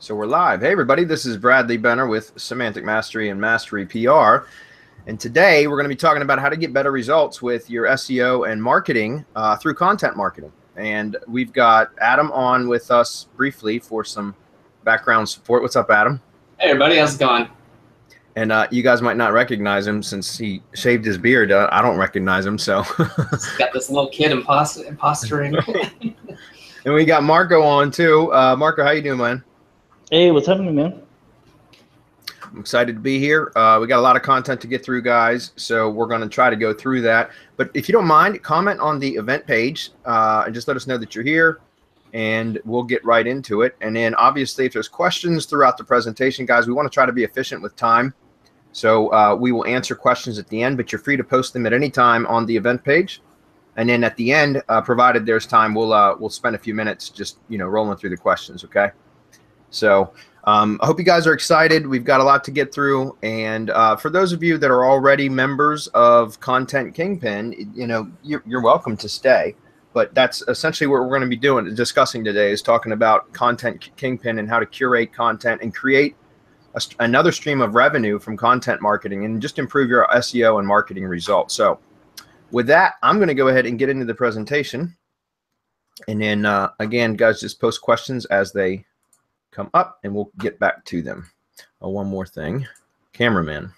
So we're live. Hey everybody, this is Bradley Benner with Semantic Mastery and Mastery PR. And today we're going to be talking about how to get better results with your SEO and marketing through content marketing. And we've got Adam on with us briefly for some background support. What's up, Adam? Hey everybody, how's it going? And you guys might not recognize him since he shaved his beard. I don't recognize him, so. Got this little kid impostering. Right. And we got Marco on too. Marco, how you doing, man? Hey, what's happening, man? I'm excited to be here. We got a lot of content to get through, guys, so we're going to try to go through that. But if you don't mind, comment on the event page and just let us know that you're here, and we'll get right into it. And then, obviously, if there's questions throughout the presentation, guys, we want to try to be efficient with time. So we will answer questions at the end, but you're free to post them at any time on the event page. And then at the end, provided there's time, we'll spend a few minutes just rolling through the questions, okay? So I hope you guys are excited. We've got a lot to get through. And for those of you that are already members of Content Kingpin, you're welcome to stay. But that's essentially what we're going to be discussing today is talking about Content Kingpin and how to curate content and create another stream of revenue from content marketing and just improve your SEO and marketing results. So with that, I'm going to go ahead and get into the presentation. And then, again, guys, just post questions as they come up and we'll get back to them. Oh, one more thing. Cameraman.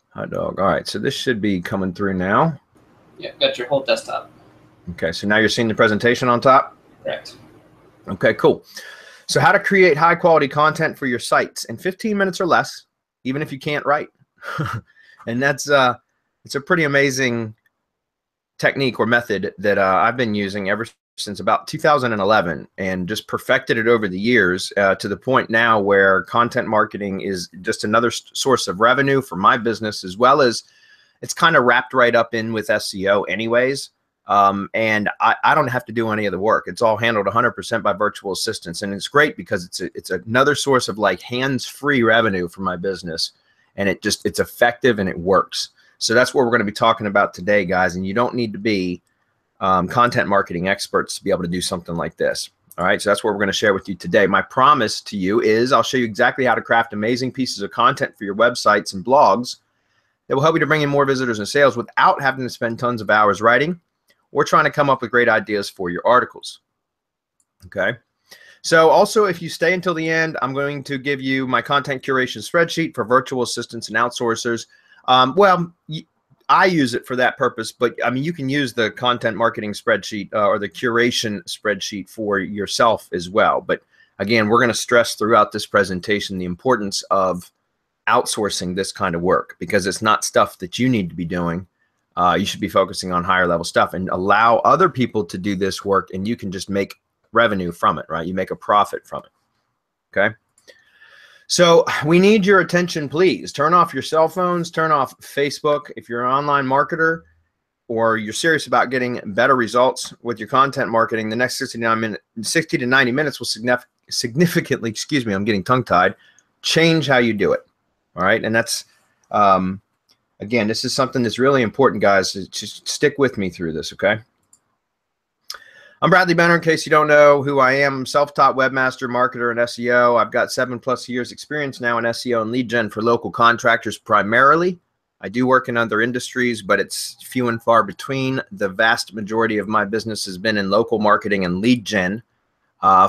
Hot dog. All right, so this should be coming through now. Yeah, got your whole desktop. Okay, so now you're seeing the presentation on top? Correct. Okay, cool. So how to create high quality content for your sites in 15 minutes or less, even if you can't write. And that's it's a pretty amazing technique or method that I've been using ever since about 2011 and just perfected it over the years to the point now where content marketing is just another source of revenue for my business, as well as it's kind of wrapped right up in with SEO anyways. And I don't have to do any of the work. It's all handled 100% by virtual assistants. And it's great because it's another source of like hands-free revenue for my business. And it's effective and it works. So that's what we're going to be talking about today, guys. And you don't need to be content marketing experts to be able to do something like this. All right, so that's what we're going to share with you today. My promise to you is I'll show you exactly how to craft amazing pieces of content for your websites and blogs that will help you to bring in more visitors and sales without having to spend tons of hours writing or trying to come up with great ideas for your articles. Okay, so also if you stay until the end, I'm going to give you my content curation spreadsheet for virtual assistants and outsourcers. I use it for that purpose, but I mean, you can use the content marketing spreadsheet or the curation spreadsheet for yourself as well. But again, we're going to stress throughout this presentation the importance of outsourcing this kind of work because it's not stuff that you need to be doing. You should be focusing on higher level stuff and allow other people to do this work, and you can just make revenue from it, right? You make a profit from it, okay? So we need your attention, please. Turn off your cell phones, turn off Facebook. If you're an online marketer or you're serious about getting better results with your content marketing, the next 60 to 90 minutes will significantly, excuse me, I'm getting tongue-tied, change how you do it, all right? And that's, again, this is something that's really important, guys. Just stick with me through this, okay? I'm Bradley Benner, in case you don't know who I am. I'm self-taught webmaster, marketer, and SEO. I've got 7+ years experience now in SEO and lead gen for local contractors primarily. I do work in other industries, but it's few and far between. The vast majority of my business has been in local marketing and lead gen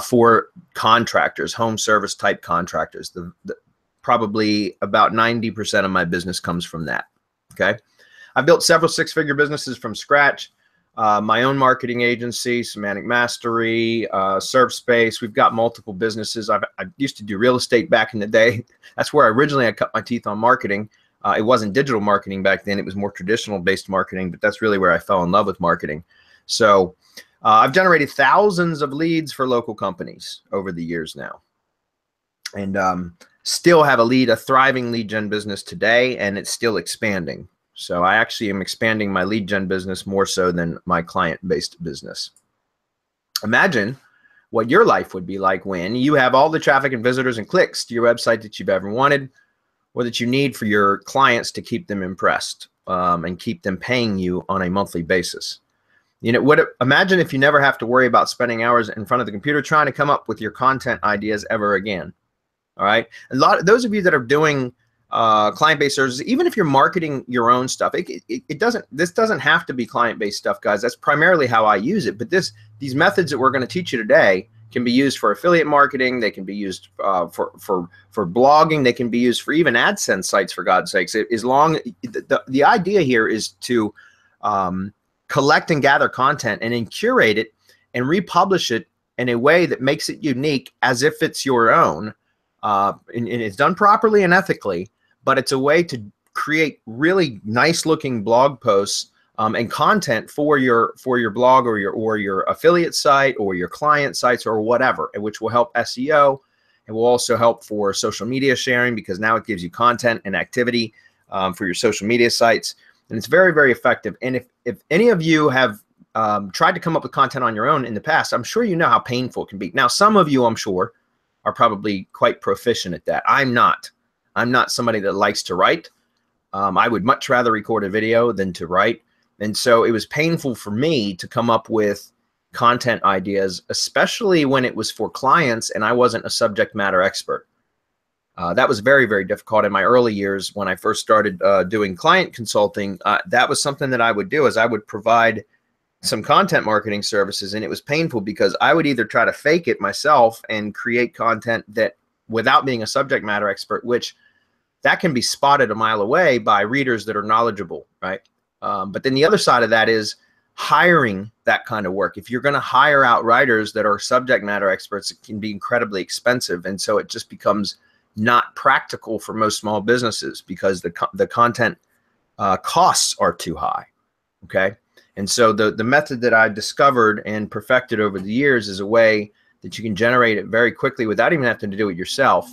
for contractors, home service type contractors. Probably about 90% of my business comes from that, okay? I've built several six-figure businesses from scratch. My own marketing agency, Semantic Mastery, ServeSpace. We've got multiple businesses. I used to do real estate back in the day. That's where originally I cut my teeth on marketing. It wasn't digital marketing back then. It was more traditional based marketing, but that's really where I fell in love with marketing. So I've generated thousands of leads for local companies over the years now. And still have a thriving lead gen business today, and it's still expanding. So I actually am expanding my lead gen business more so than my client-based business. Imagine what your life would be like when you have all the traffic and visitors and clicks to your website that you've ever wanted or that you need for your clients to keep them impressed and keep them paying you on a monthly basis. You know, imagine if you never have to worry about spending hours in front of the computer trying to come up with your content ideas ever again. All right. A lot of those of you that are doing client-based services, even if you're marketing your own stuff, this doesn't have to be client-based stuff, guys. That's primarily how I use it. But these methods that we're going to teach you today can be used for affiliate marketing. They can be used for blogging. They can be used for even AdSense sites, for God's sakes. The idea here is to collect and gather content and then curate it and republish it in a way that makes it unique as if it's your own. And it's done properly and ethically, but it's a way to create really nice looking blog posts and content for your blog or your affiliate site or your client sites or whatever, which will help SEO. It will also help for social media sharing, because now it gives you content and activity for your social media sites. And it's very, very effective. And if any of you have tried to come up with content on your own in the past, I'm sure you know how painful it can be. Now, some of you, I'm sure, are probably quite proficient at that. I'm not. I'm not somebody that likes to write. I would much rather record a video than to write. And so it was painful for me to come up with content ideas, especially when it was for clients and I wasn't a subject matter expert. That was very, very difficult in my early years when I first started doing client consulting. That was something that I would do, is I would provide some content marketing services, and it was painful because I would either try to fake it myself and create content that without being a subject matter expert, which that can be spotted a mile away by readers that are knowledgeable, right? But then the other side of that is hiring that kind of work. If you're going to hire out writers that are subject matter experts, it can be incredibly expensive. And so it just becomes not practical for most small businesses because the content costs are too high, okay? And so the method that I discovered and perfected over the years is a way that you can generate it very quickly without even having to do it yourself,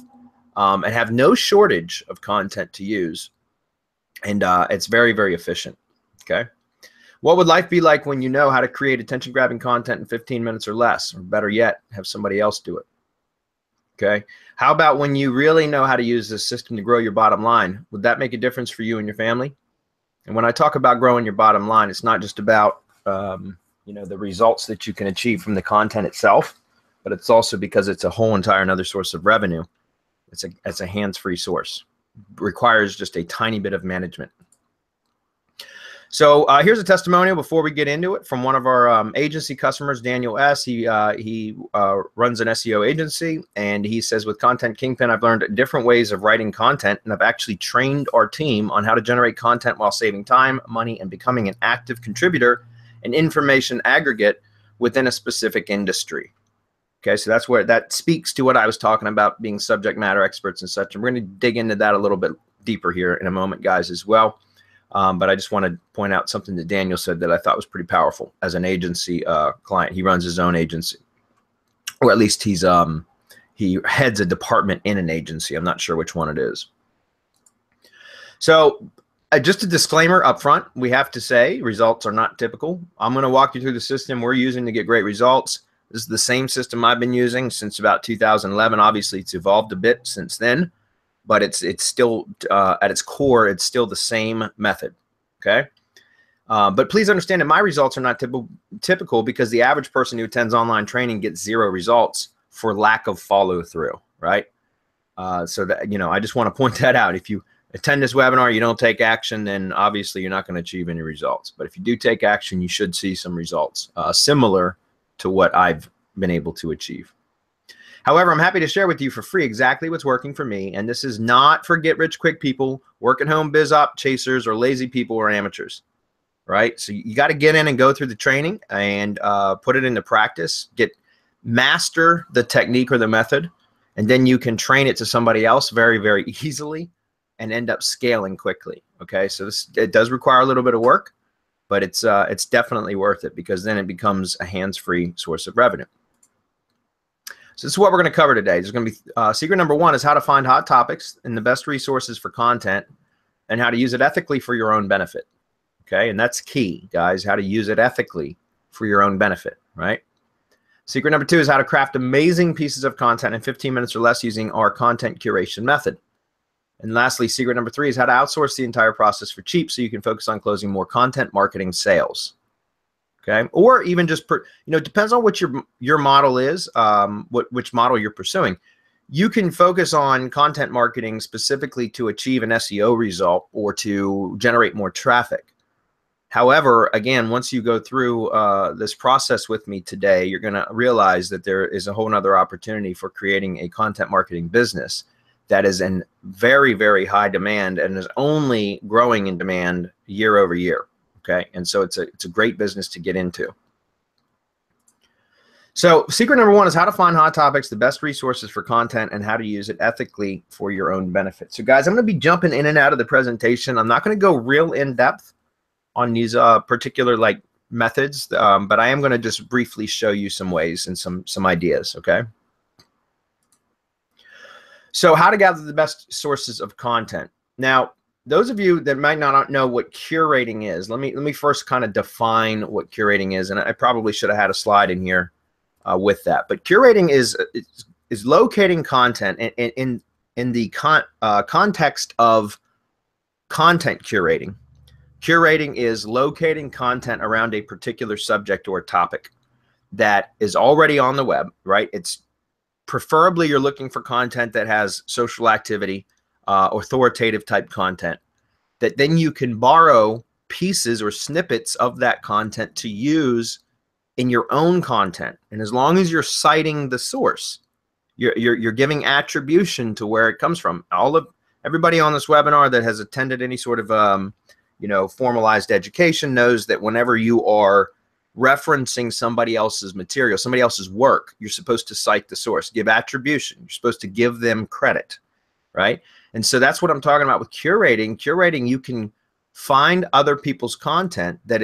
and have no shortage of content to use. And it's very, very efficient, okay? What would life be like when you know how to create attention-grabbing content in 15 minutes or less? Or better yet, have somebody else do it, okay? How about when you really know how to use this system to grow your bottom line? Would that make a difference for you and your family? And when I talk about growing your bottom line, it's not just about the results that you can achieve from the content itself, but it's also because it's a whole entire another source of revenue. It's a hands-free source. It requires just a tiny bit of management. So here's a testimonial before we get into it from one of our agency customers, Daniel S. He runs an SEO agency, and he says, with Content Kingpin, I've learned different ways of writing content, and I've actually trained our team on how to generate content while saving time, money, and becoming an active contributor and information aggregate within a specific industry. Okay, so that's where that speaks to what I was talking about, being subject matter experts and such. And we're going to dig into that a little bit deeper here in a moment, guys, as well. But I just want to point out something that Daniel said that I thought was pretty powerful as an agency client. He runs his own agency, or at least he heads a department in an agency. I'm not sure which one it is. So just a disclaimer up front, we have to say results are not typical. I'm going to walk you through the system we're using to get great results. This is the same system I've been using since about 2011. Obviously, it's evolved a bit since then, but it's still at its core, it's still the same method, okay? But please understand that my results are not typical because the average person who attends online training gets 0 results for lack of follow through, right? So that, I just want to point that out. If you attend this webinar, you don't take action, then obviously you're not going to achieve any results. But if you do take action, you should see some results similar to what I've been able to achieve. However, I'm happy to share with you for free exactly what's working for me. And this is not for get-rich-quick people, work-at-home biz-op chasers, or lazy people or amateurs, right? So you got to get in and go through the training and put it into practice, master the technique or the method, and then you can train it to somebody else very, very easily and end up scaling quickly, okay? So it does require a little bit of work, but it's definitely worth it because then it becomes a hands-free source of revenue. So this is what we're going to cover today. There's going to be secret number 1 is how to find hot topics and the best resources for content and how to use it ethically for your own benefit. Okay, and that's key, guys, how to use it ethically for your own benefit, right? Secret number 2 is how to craft amazing pieces of content in 15 minutes or less using our content curation method. And lastly, secret number 3 is how to outsource the entire process for cheap so you can focus on closing more content marketing sales. Okay, or even just it depends on what your model is, which model you're pursuing. You can focus on content marketing specifically to achieve an SEO result or to generate more traffic. However, again, once you go through this process with me today, you're going to realize that there is a whole nother opportunity for creating a content marketing business that is in very, very high demand and is only growing in demand year over year. Okay, and so it's a great business to get into. So secret number one is how to find hot topics, the best resources for content, and how to use it ethically for your own benefit. So guys, I'm going to be jumping in and out of the presentation. I'm not going to go real in depth on these particular methods, but I am going to just briefly show you some ways and some ideas. Okay. So how to gather the best sources of content. Now, those of you that might not know what curating is, let me first kind of define what curating is, and I probably should have had a slide in here with that. But curating is locating content in the context of content curating. Curating is locating content around a particular subject or topic that is already on the web, right? It's preferably you're looking for content that has social activity, authoritative type content, that then you can borrow pieces or snippets of that content to use in your own content. And as long as you're citing the source, you're giving attribution to where it comes from. Everybody on this webinar that has attended any sort of formalized education knows that whenever you are referencing somebody else's material, somebody else's work, you're supposed to cite the source, give attribution. You're supposed to give them credit, right? And so that's what I'm talking about with curating. Curating, you can find other people's content that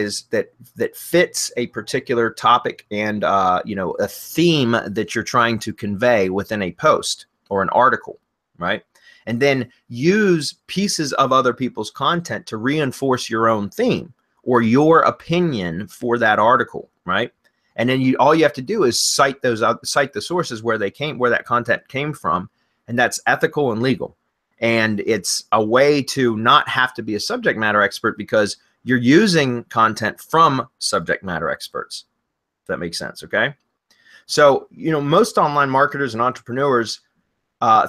fits a particular topic and a theme that you're trying to convey within a post or an article, right? And then use pieces of other people's content to reinforce your own theme or your opinion for that article, right? And then all you have to do is cite the sources where that content came from, and that's ethical and legal. And it's a way to not have to be a subject matter expert because you're using content from subject matter experts. If that makes sense, okay? So, most online marketers and entrepreneurs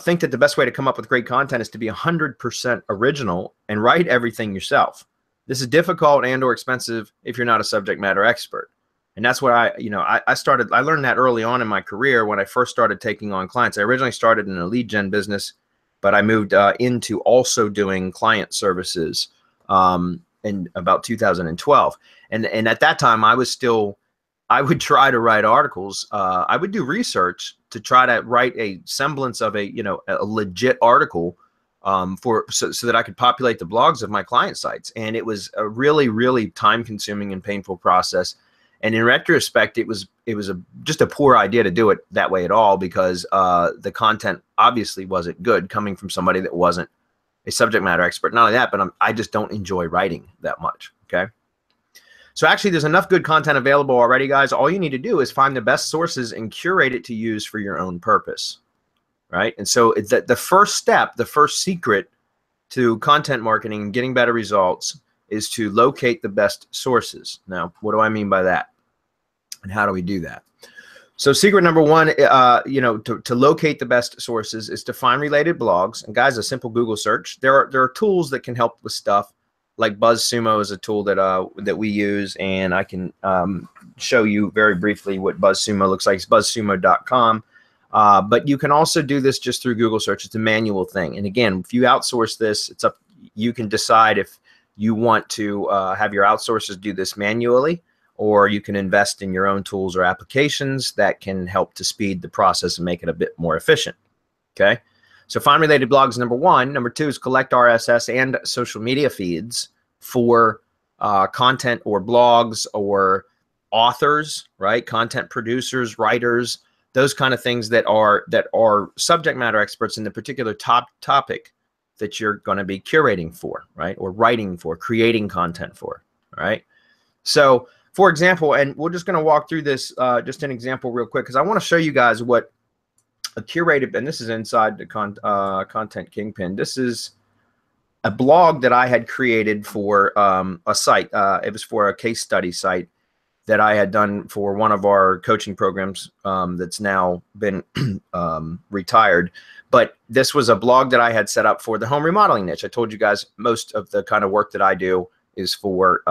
think that the best way to come up with great content is to be 100% original and write everything yourself. This is difficult and or expensive if you're not a subject matter expert. And that's what I learned that early on in my career when I first started taking on clients. I originally started in a lead gen business, but I moved into also doing client services in about 2012. And at that time, I would try to write articles. I would do research to try to write a semblance of a legit article so that I could populate the blogs of my client sites. And it was a really, really time-consuming and painful process. And in retrospect, it was just a poor idea to do it that way at all because the content obviously wasn't good coming from somebody that wasn't a subject matter expert. Not only that, but I just don't enjoy writing that much. Okay. So actually, there's enough good content available already, guys. All you need to do is find the best sources and curate it to use for your own purpose, right? And so it's the first step, the first secret to content marketing, getting better results, is to locate the best sources. Now, what do I mean by that? And how do we do that? So secret number one, to locate the best sources is to find related blogs. And guys, a simple Google search. There are tools that can help with stuff. Like BuzzSumo is a tool that we use, and I can show you very briefly what BuzzSumo looks like. It's buzzsumo.com. But you can also do this just through Google search. It's a manual thing. And again, if you outsource this, it's up. You can decide if you want to have your outsourcers do this manually, or you can invest in your own tools or applications that can help to speed the process and make it a bit more efficient. Okay. So find related blogs, number one. Number two is collect RSS and social media feeds for content or blogs or authors, right? Content producers, writers, those kind of things that are subject matter experts in the particular topic that you're going to be curating for, right? Or writing for, creating content for, right? So for example, and we're just going to walk through this, just an example real quick, because I want to show you guys what a curated, and this is inside the Content Kingpin. This is a blog that I had created for a site. It was for a case study site. that I had done for one of our coaching programs that's now been retired. But this was a blog that I had set up for the home remodeling niche. I told you guys most of the kind of work that I do is for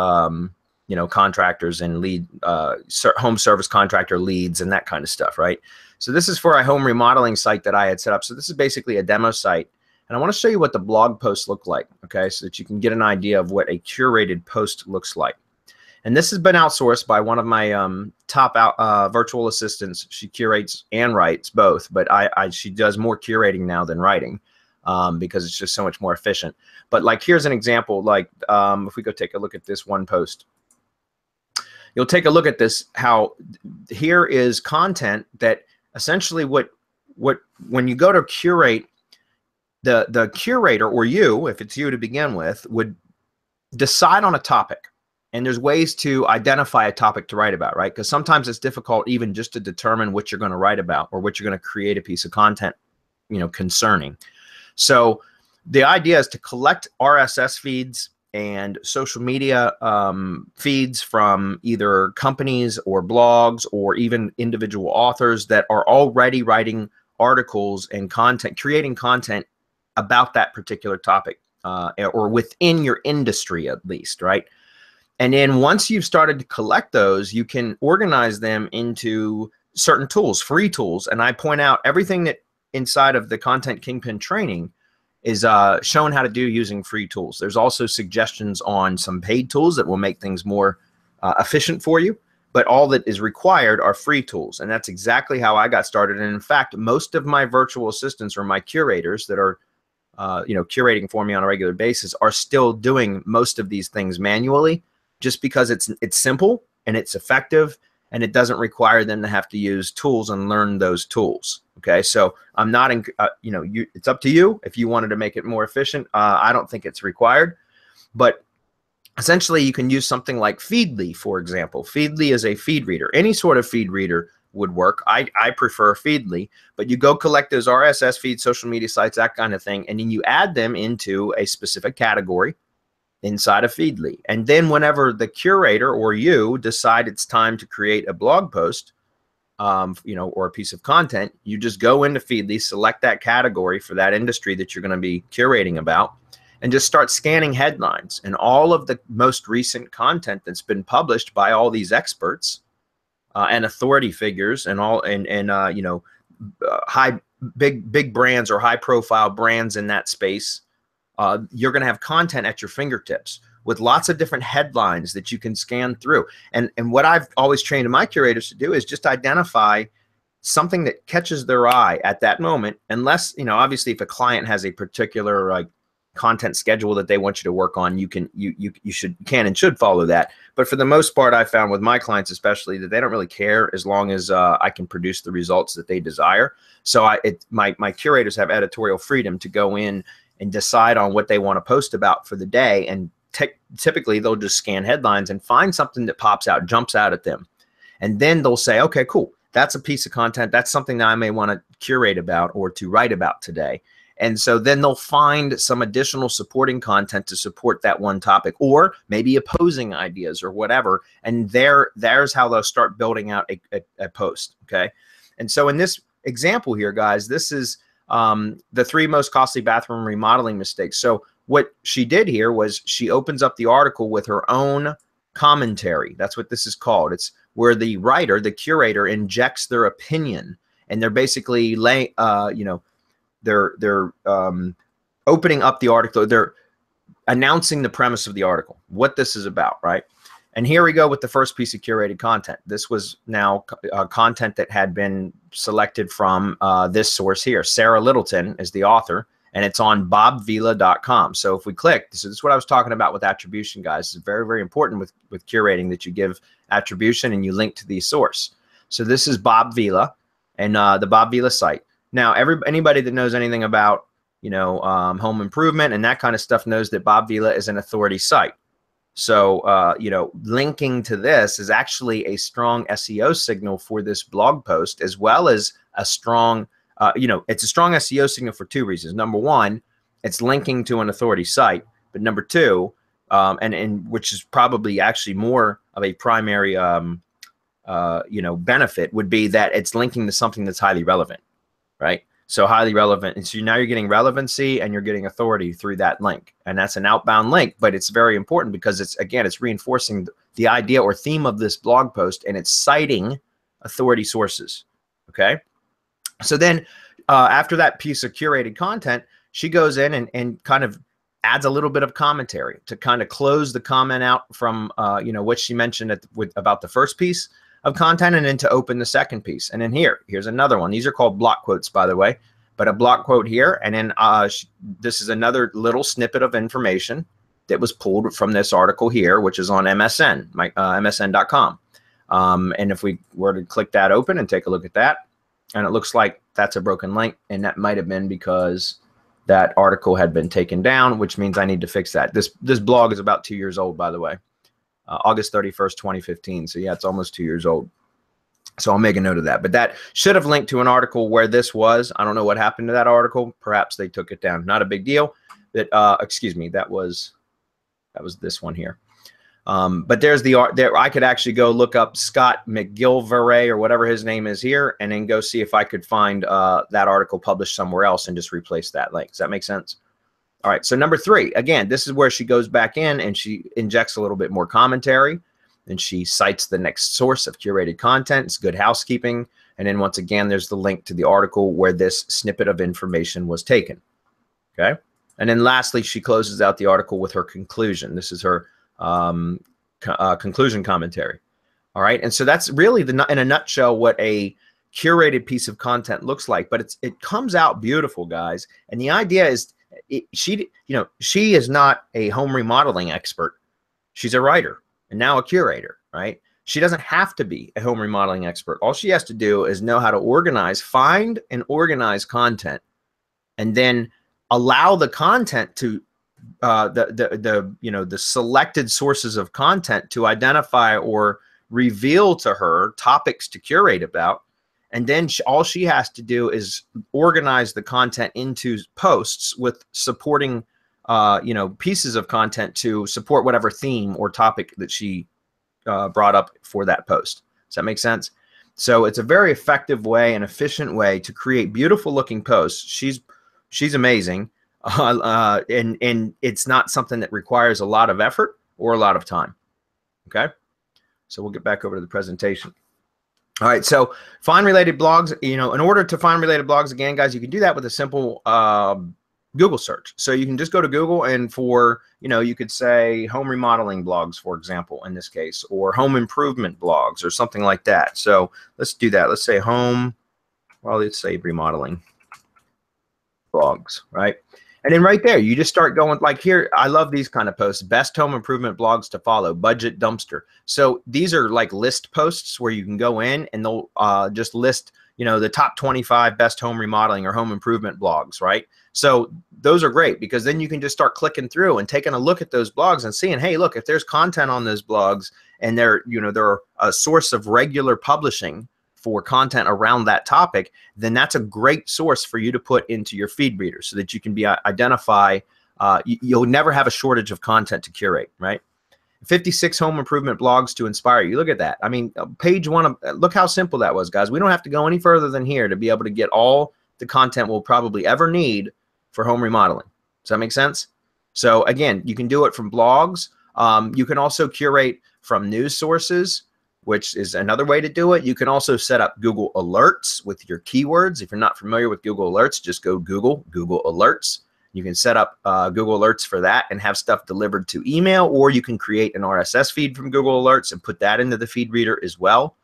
you know, contractors and lead home service contractor leads and that kind of stuff, right? So this is for a home remodeling site that I had set up. So this is basically a demo site. And I want to show you what the blog posts look like, okay, so that you can get an idea of what a curated post looks like. And this has been outsourced by one of my top virtual assistants. She curates and writes both, but she does more curating now than writing because it's just so much more efficient. But like, here's an example. Like if we go take a look at this one post, you'll take a look at this, how here is content that essentially when you go to curate, the curator, or you, if it's you to begin with, would decide on a topic. And there's ways to identify a topic to write about, right? Because sometimes it's difficult even just to determine what you're going to write about or what you're going to create a piece of content, you know, concerning. So the idea is to collect RSS feeds and social media feeds from either companies or blogs or even individual authors that are already writing articles and content, creating content about that particular topic or within your industry at least, right? And then once you've started to collect those, you can organize them into certain tools, free tools. And I point out everything that inside of the Content Kingpin training is shown how to do using free tools. There's also suggestions on some paid tools that will make things more efficient for you. But all that is required are free tools. And that's exactly how I got started. And in fact, most of my virtual assistants or my curators that are you know, curating for me on a regular basis are still doing most of these things manually, just because it's simple and it's effective and it doesn't require them to have to use tools and learn those tools. Okay, so I'm not in, you know, it's up to you if you wanted to make it more efficient. I don't think it's required, but essentially you can use something like Feedly, for example. Feedly is a feed reader. Any sort of feed reader would work. I prefer Feedly, but you go collect those RSS feeds, social media sites, that kind of thing, and then you add them into a specific category inside of Feedly. And then whenever the curator or you decide it's time to create a blog post, you know, or a piece of content, you just go into Feedly, select that category for that industry that you're going to be curating about, and just start scanning headlines and all of the most recent content that's been published by all these experts and authority figures and all, and you know, big brands or high profile brands in that space. You're going to have content at your fingertips with lots of different headlines that you can scan through. And what I've always trained my curators to do is just identify something that catches their eye at that moment. Unless, you know, obviously if a client has a particular like content schedule that they want you to work on, you can and should follow that. But for the most part, I found with my clients especially that they don't really care as long as I can produce the results that they desire. So my curators have editorial freedom to go in and decide on what they want to post about for the day. And typically they'll just scan headlines and find something that pops out, jumps out at them. And then they'll say, okay, cool. That's a piece of content. That's something that I may want to curate about or to write about today. And so then they'll find some additional supporting content to support that one topic, or maybe opposing ideas or whatever. And there's how they'll start building out a post. Okay. And so in this example here, guys, this is the 3 most costly bathroom remodeling mistakes. So what she did here was she opens up the article with her own commentary. That's what this is called. It's where the writer, the curator, injects their opinion, and they're basically you know, they're opening up the article. They're announcing the premise of the article, what this is about, right? And here we go with the first piece of curated content. This was now content that had been selected from this source here. Sarah Littleton is the author, and it's on bobvila.com. So if we click, this is what I was talking about with attribution, guys. It's very, very important with curating that you give attribution and you link to the source. So this is Bob Vila and the Bob Vila site. Now, anybody that knows anything about, you know, home improvement and that kind of stuff knows that Bob Vila is an authority site. So, you know, linking to this is actually a strong SEO signal for this blog post, as well as a strong, you know, it's a strong SEO signal for 2 reasons. Number one, it's linking to an authority site. But number 2, and which is probably actually more of a primary benefit would be that it's linking to something that's highly relevant, right? So highly relevant. And so now you're getting relevancy and you're getting authority through that link. And that's an outbound link, but it's very important because it's reinforcing the idea or theme of this blog post, and it's citing authority sources. Okay. So then after that piece of curated content, she goes in and kind of adds a little bit of commentary to kind of close the comment out from, what she mentioned about the first piece of content, and then to open the second piece. And then here's another one. These are called block quotes, by the way, but a block quote here. And then this is another little snippet of information that was pulled from this article here, which is on MSN, MSN.com. And if we were to click that open and take a look at that, and it looks like that's a broken link, and that might have been because that article had been taken down, which means I need to fix that. This blog is about 2 years old, by the way. August 31st, 2015. So yeah, it's almost 2 years old. So I'll make a note of that. But that should have linked to an article where this was. I don't know what happened to that article. Perhaps they took it down. Not a big deal. That excuse me, that was this one here. But there's there. I could actually go look up Scott McGilvray or whatever his name is here, and then go see if I could find that article published somewhere else and just replace that link. Does that make sense? All right, so number 3, again, this is where she goes back in and she injects a little bit more commentary, and she cites the next source of curated content. It's good housekeeping. And then once again, there's the link to the article where this snippet of information was taken. Okay. And then lastly, she closes out the article with her conclusion. This is her conclusion commentary. All right. And so that's really in a nutshell what a curated piece of content looks like, but it comes out beautiful, guys. And the idea is, she is not a home remodeling expert. She's a writer and now a curator, right? She doesn't have to be a home remodeling expert. All she has to do is know how to find and organize content, and then allow the content to the selected sources of content to identify or reveal to her topics to curate about. And then all she has to do is organize the content into posts with supporting, pieces of content to support whatever theme or topic that she brought up for that post. Does that make sense? So it's a very effective way and efficient way to create beautiful looking posts. She's amazing. And it's not something that requires a lot of effort or a lot of time. Okay. So we'll get back over to the presentation. All right, so find related blogs. In order to find related blogs, again, guys, you can do that with a simple Google search. So you can just go to Google, and you could say home remodeling blogs, for example, in this case, or home improvement blogs or something like that. So let's do that. Let's say let's say remodeling blogs, right? And then right there, you just start going like here. I love these kind of posts. Best home improvement blogs to follow. Budget dumpster. So these are like list posts where you can go in and they'll just list, the top 25 best home remodeling or home improvement blogs, right? So those are great because then you can just start clicking through and taking a look at those blogs and seeing, hey, look, if there's content on those blogs and they're a source of regular publishing for content around that topic, then that's a great source for you to put into your feed reader so that you can identify, you'll never have a shortage of content to curate, right? 56 home improvement blogs to inspire you. Look at that. I mean, page 1, look how simple that was, guys. We don't have to go any further than here to be able to get all the content we'll probably ever need for home remodeling. Does that make sense? So again, you can do it from blogs. You can also curate from news sources, which is another way to do it. You can also set up Google Alerts with your keywords. If you're not familiar with Google Alerts, just go Google Alerts. You can set up Google Alerts for that and have stuff delivered to email, or you can create an RSS feed from Google Alerts and put that into the feed reader as well.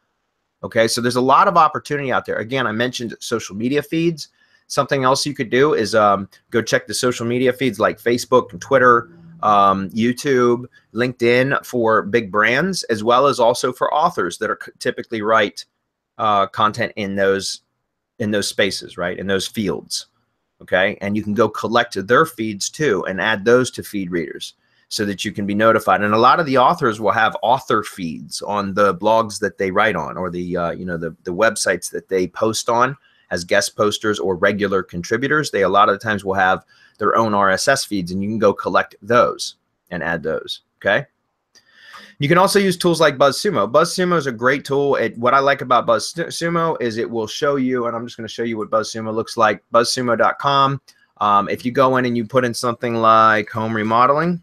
Okay, so there's a lot of opportunity out there. Again, I mentioned social media feeds. Something else you could do is go check the social media feeds like Facebook and Twitter, YouTube, LinkedIn for big brands, as well as also for authors that are typically write content in those spaces, right? In those fields. Okay. And you can go collect their feeds too and add those to feed readers so that you can be notified. And a lot of the authors will have author feeds on the blogs that they write on, or the websites that they post on as guest posters or regular contributors. They a lot of the times will have their own RSS feeds, and you can go collect those and add those. Okay. You can also use tools like BuzzSumo. BuzzSumo is a great tool. What I like about BuzzSumo is it will show you, and I'm just going to show you what BuzzSumo looks like, buzzsumo.com. If you go in and you put in something like home remodeling,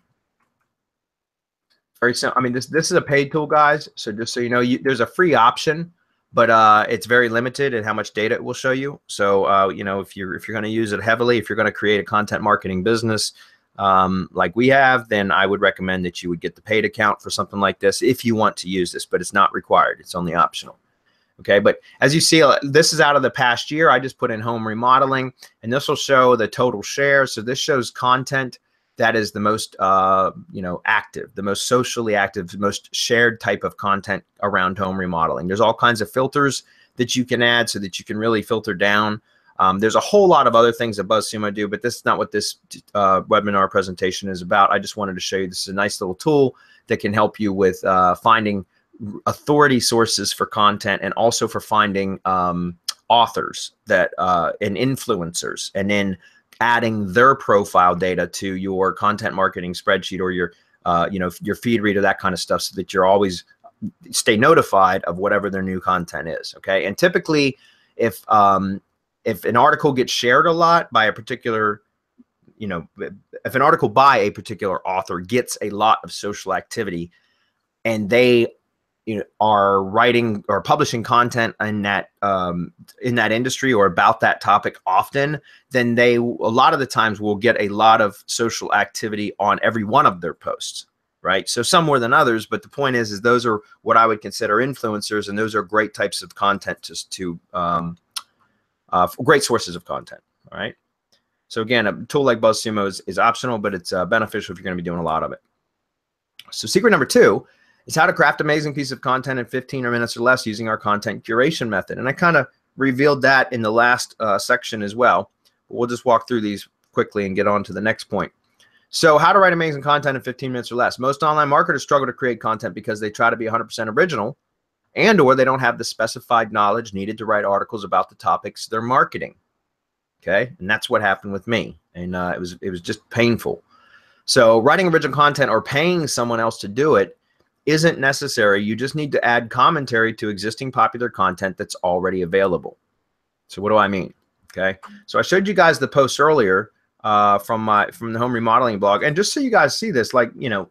very simple. I mean, this is a paid tool, guys. So just so you know, there's a free option, but it's very limited in how much data it will show you. So you know, if you're going to use it heavily, if you're going to create a content marketing business like we have, then I would recommend that you would get the paid account for something like this if you want to use this, but it's not required. It's only optional. Okay, but as you see, this is out of the past year. I just put in home remodeling, and this will show the total share. So this shows content that is the most, you know, active, the most socially active, the most shared type of content around home remodeling. There's all kinds of filters that you can add so that you can really filter down. There's a whole lot of other things that BuzzSumo do, but this is not what this webinar presentation is about. I just wanted to show you this is a nice little tool that can help you with finding authority sources for content, and also for finding authors that and influencers, and then adding their profile data to your content marketing spreadsheet or your you know, your feed reader, that kind of stuff, so that you're always stay notified of whatever their new content is. Okay, and typically if an article gets shared a lot by a particular, you know, if an article by a particular author gets a lot of social activity, and they, you know, are writing or publishing content in that industry or about that topic often, then they a lot of the times will get a lot of social activity on every one of their posts, right? So some more than others, but the point is those are what I would consider influencers, and those are great types of content just to great sources of content. All right. So again, a tool like BuzzSumo is optional, but it's beneficial if you're going to be doing a lot of it. So secret number 2 is how to craft amazing piece of content in 15 minutes or less using our content curation method. And I kind of revealed that in the last section as well. But we'll just walk through these quickly and get on to the next point. So how to write amazing content in 15 minutes or less. Most online marketers struggle to create content because they try to be 100% original, and or they don't have the specified knowledge needed to write articles about the topics they're marketing. Okay, and that's what happened with me, and it was just painful. So writing original content or paying someone else to do it isn't necessary. You just need to add commentary to existing popular content that's already available. So what do I mean? Okay, so I showed you guys the post earlier from the home remodeling blog, and just so you guys see this, like, you know,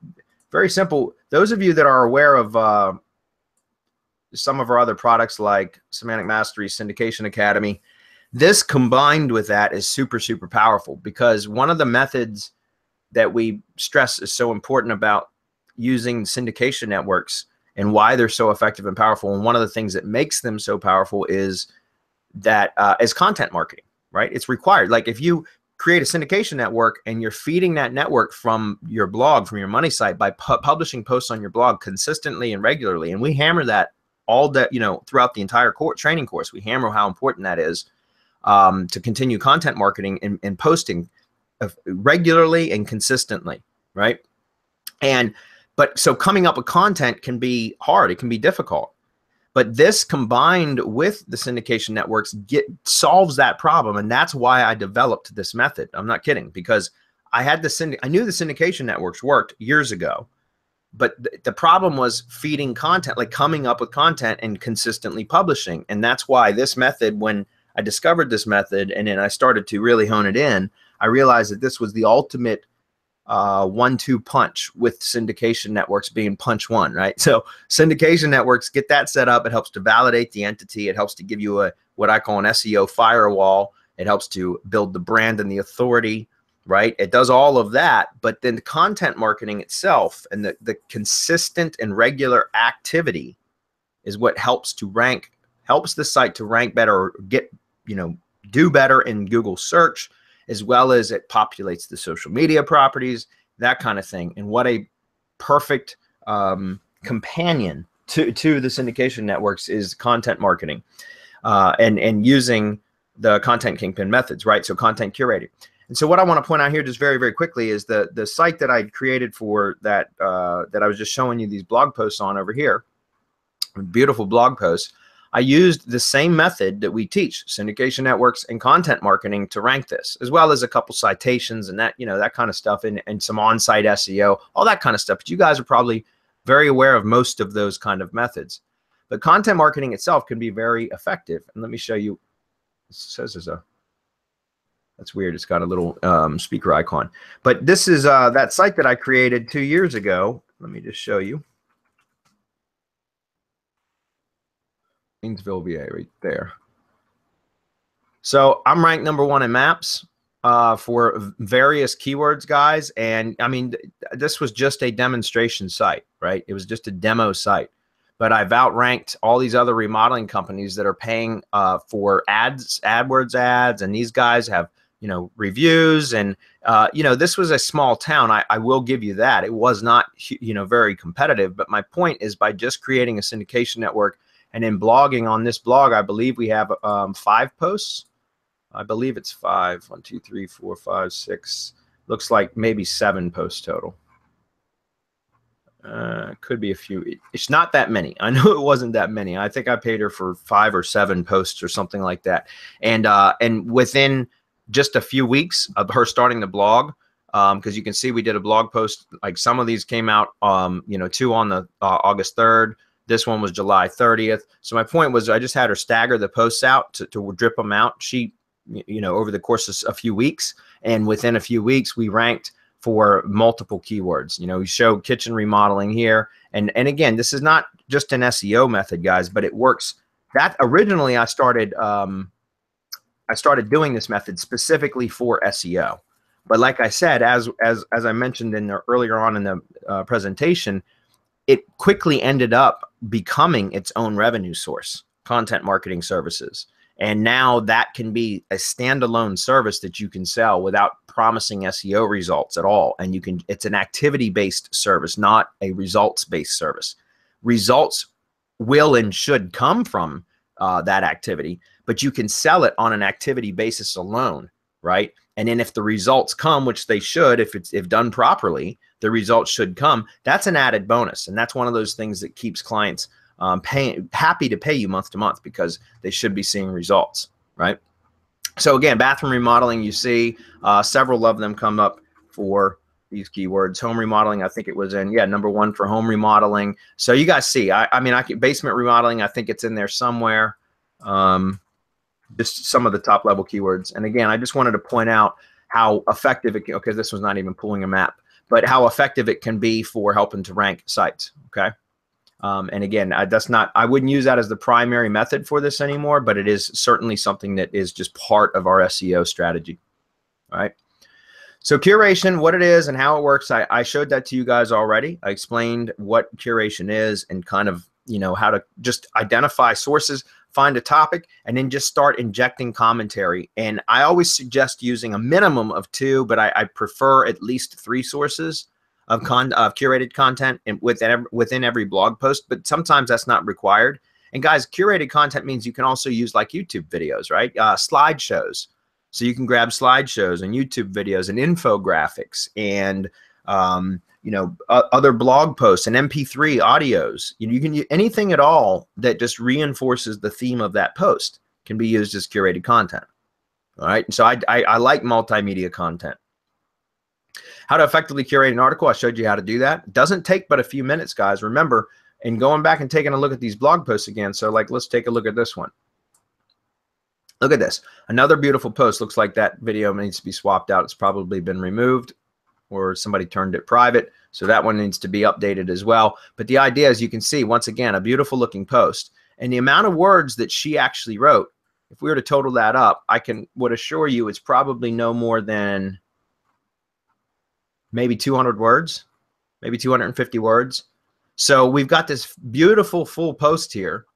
very simple. Those of you that are aware of some of our other products like Semantic Mastery, Syndication Academy, this combined with that is super, super powerful, because one of the methods that we stress is so important about using syndication networks and why they're so effective and powerful. And one of the things that makes them so powerful is that is content marketing, right? It's required. Like if you create a syndication network and you're feeding that network from your blog, from your money site, by publishing posts on your blog consistently and regularly, and we hammer that all that, you know, throughout the entire training course, we hammer how important that is to continue content marketing and posting regularly and consistently, right? But so coming up with content can be hard. It can be difficult. But this combined with the syndication networks solves that problem. And that's why I developed this method. I'm not kidding, because I knew the syndication networks worked years ago. But the problem was feeding content, like coming up with content and consistently publishing. And that's why this method, when I discovered this method and then I started to really hone it in, I realized that this was the ultimate 1-2 punch, with syndication networks being punch 1, right? So syndication networks, get that set up. It helps to validate the entity. It helps to give you what I call an SEO firewall. It helps to build the brand and the authority, right? It does all of that, but then the content marketing itself and the consistent and regular activity is what helps the site to rank better, or get, you know, do better in Google search, as well as it populates the social media properties, that kind of thing. And what a perfect companion to the syndication networks is content marketing and using the content kingpin methods, right? So content curating. And so what I want to point out here just very, very quickly is the site that I created for that, that I was just showing you these blog posts on over here, beautiful blog posts. I used the same method that we teach, syndication networks and content marketing, to rank this, as well as a couple citations and that, you know, that kind of stuff, and some on-site SEO, all that kind of stuff. But you guys are probably very aware of most of those kind of methods. But content marketing itself can be very effective. And let me show you. It says there's a, that's weird. It's got a little speaker icon. But this is that site that I created 2 years ago. Let me just show you. Gainesville, VA, right there. So I'm ranked #1 in maps for various keywords, guys. And I mean, this was just a demonstration site, right? It was just a demo site. But I've outranked all these other remodeling companies that are paying for ads, AdWords ads, and these guys have, you know, reviews. And you know, this was a small town. I will give you that. It was not, you know, very competitive. But my point is, by just creating a syndication network and then blogging on this blog, I believe we have 5 posts. I believe it's 5. 1, 2, 3, 4, 5, 6. Looks like maybe 7 posts total. Could be a few. It's not that many. I know it wasn't that many. I think I paid her for 5 or 7 posts or something like that. And within just a few weeks of her starting the blog, because you can see we did a blog post. Like some of these came out, you know, 2 on the August 3rd. This one was July 30th. So my point was, I just had her stagger the posts out to drip them out. She, you know, over the course of a few weeks, and within a few weeks, we ranked for multiple keywords. You know, we show kitchen remodeling here. And again, this is not just an SEO method, guys, but it works. That originally I started doing this method specifically for SEO. But like I said, as I mentioned in the, earlier on in the presentation, it quickly ended up becoming its own revenue source, content marketing services. And now that can be a standalone service that you can sell without promising SEO results at all. And you can, it's an activity-based service, not a results-based service. Results will and should come from that activity, but you can sell it on an activity basis alone, right? And then if the results come, which they should, if done properly, the results should come. That's an added bonus. And that's one of those things that keeps clients happy to pay you month to month, because they should be seeing results, right? So again, bathroom remodeling, you see several of them come up for these keywords. Home remodeling, I think it was in, yeah, #1 for home remodeling. So you guys see, I mean, basement remodeling, I think it's in there somewhere. Just some of the top level keywords. And again, I just wanted to point out how effective it can, okay, this was not even pulling a map, but how effective it can be for helping to rank sites, okay? And again, that's not, I wouldn't use that as the primary method for this anymore, but it is certainly something that is just part of our SEO strategy. All right. So curation, what it is and how it works, I showed that to you guys already. I explained what curation is and kind of, you know, how to just identify sources, find a topic, and then just start injecting commentary. And I always suggest using a minimum of 2, but I prefer at least 3 sources of curated content and within every blog post, but sometimes that's not required. And guys, curated content means you can also use like YouTube videos, right? Slideshows. So you can grab slideshows and YouTube videos and infographics and you know, other blog posts and MP3 audios. You can use anything at all that just reinforces the theme of that post can be used as curated content. All right. So I like multimedia content. How to effectively curate an article. I showed you how to do that. It doesn't take but a few minutes, guys. Remember, and going back and taking a look at these blog posts again. So like, let's take a look at this one. Look at this. Another beautiful post. Looks like that video needs to be swapped out. It's probably been removed or somebody turned it private. So that one needs to be updated as well. But the idea is, you can see, once again, a beautiful looking post. And the amount of words that she actually wrote, if we were to total that up, would assure you it's probably no more than maybe 200 words, maybe 250 words. So we've got this beautiful full post here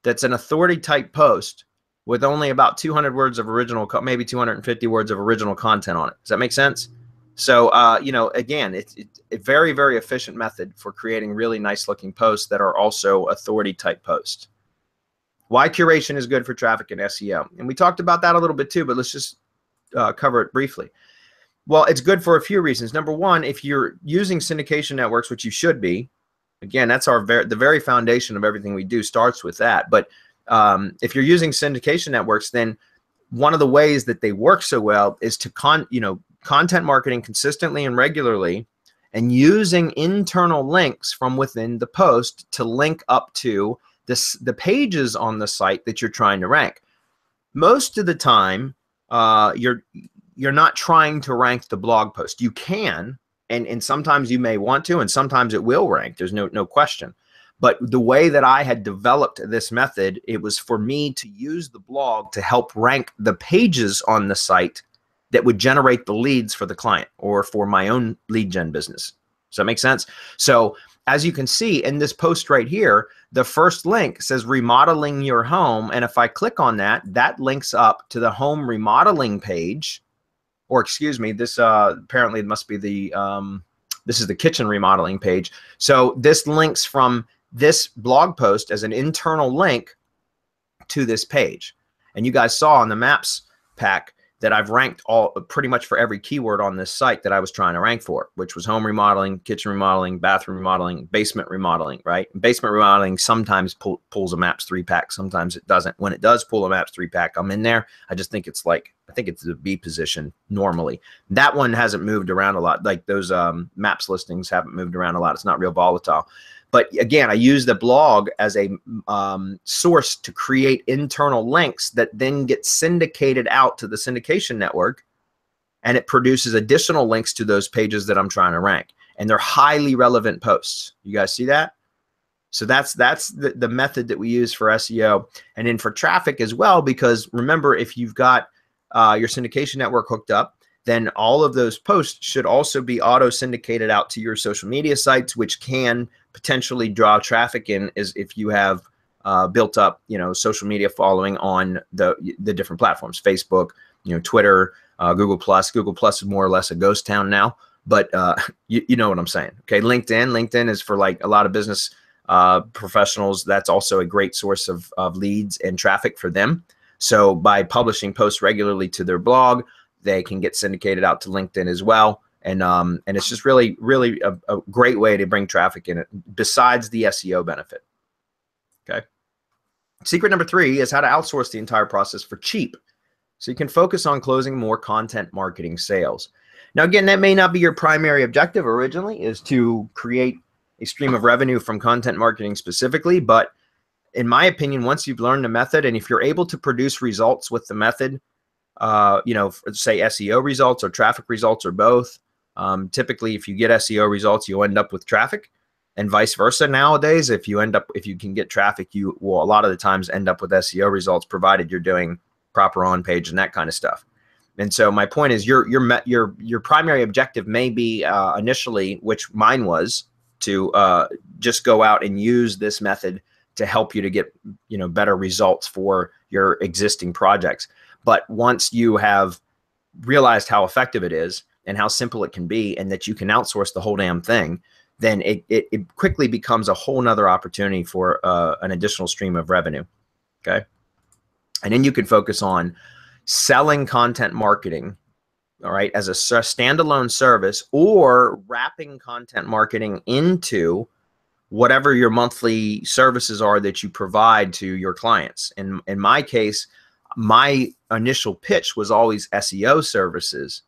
that's an authority type post with only about 200 words of original, maybe 250 words of original content on it. Does that make sense? So, you know, again, it's a very, very efficient method for creating really nice looking posts that are also authority type posts. Why curation is good for traffic and SEO. And we talked about that a little bit too, but let's just cover it briefly. Well, it's good for a few reasons. Number one, if you're using syndication networks, which you should be, again, that's the very foundation of everything we do starts with that. But if you're using syndication networks, then one of the ways that they work so well is to content marketing consistently and regularly, and using internal links from within the post to link up to the pages on the site that you're trying to rank. Most of the time, you're not trying to rank the blog post. You can, and sometimes you may want to, and sometimes it will rank. There's no question. But the way that I had developed this method, it was for me to use the blog to help rank the pages on the site that would generate the leads for the client or for my own lead gen business. Does that make sense? So as you can see in this post right here, the first link says remodeling your home. And if I click on that, that links up to the home remodeling page, or excuse me, this apparently it must be the, this is the kitchen remodeling page. So this links from this blog post as an internal link to this page. And you guys saw on the maps pack that I've ranked pretty much for every keyword on this site that I was trying to rank for, which was home remodeling, kitchen remodeling, bathroom remodeling, basement remodeling, right? Basement remodeling sometimes pulls a Maps 3-pack, sometimes it doesn't. When it does pull a Maps 3-pack, I'm in there. I just think it's like, I think it's the B position normally. That one hasn't moved around a lot. Like those Maps listings haven't moved around a lot. It's not real volatile. But again, I use the blog as a source to create internal links that then get syndicated out to the syndication network, and it produces additional links to those pages that I'm trying to rank. And they're highly relevant posts. You guys see that? So that's the method that we use for SEO, and then for traffic as well, because remember, if you've got your syndication network hooked up, then all of those posts should also be auto syndicated out to your social media sites, which can potentially draw traffic in as if you have built up, social media following on the different platforms, Facebook, Twitter, Google Plus. Google Plus is more or less a ghost town now, but you know what I'm saying. Okay, LinkedIn is for like a lot of business professionals. That's also a great source of leads and traffic for them. So by publishing posts regularly to their blog, they can get syndicated out to LinkedIn as well. And it's just really a great way to bring traffic in it besides the SEO benefit. Okay. Secret number 3 is how to outsource the entire process for cheap, so you can focus on closing more content marketing sales. Now, again, that may not be your primary objective originally, is to create a stream of revenue from content marketing specifically. But in my opinion, once you've learned the method, and if you're able to produce results with the method, say SEO results or traffic results or both. Typically, if you get SEO results, you end up with traffic, and vice versa. Nowadays, if you can get traffic, you will a lot of the times end up with SEO results, provided you're doing proper on page and that kind of stuff. And so my point is, your primary objective may be initially, which mine was, to just go out and use this method to help you to get better results for your existing projects. But once you have realized how effective it is and how simple it can be, and that you can outsource the whole damn thing, then it quickly becomes a whole nother opportunity for an additional stream of revenue. Okay. And then you can focus on selling content marketing, all right, as a standalone service, or wrapping content marketing into whatever your monthly services are that you provide to your clients. In my case, my initial pitch was always SEO services,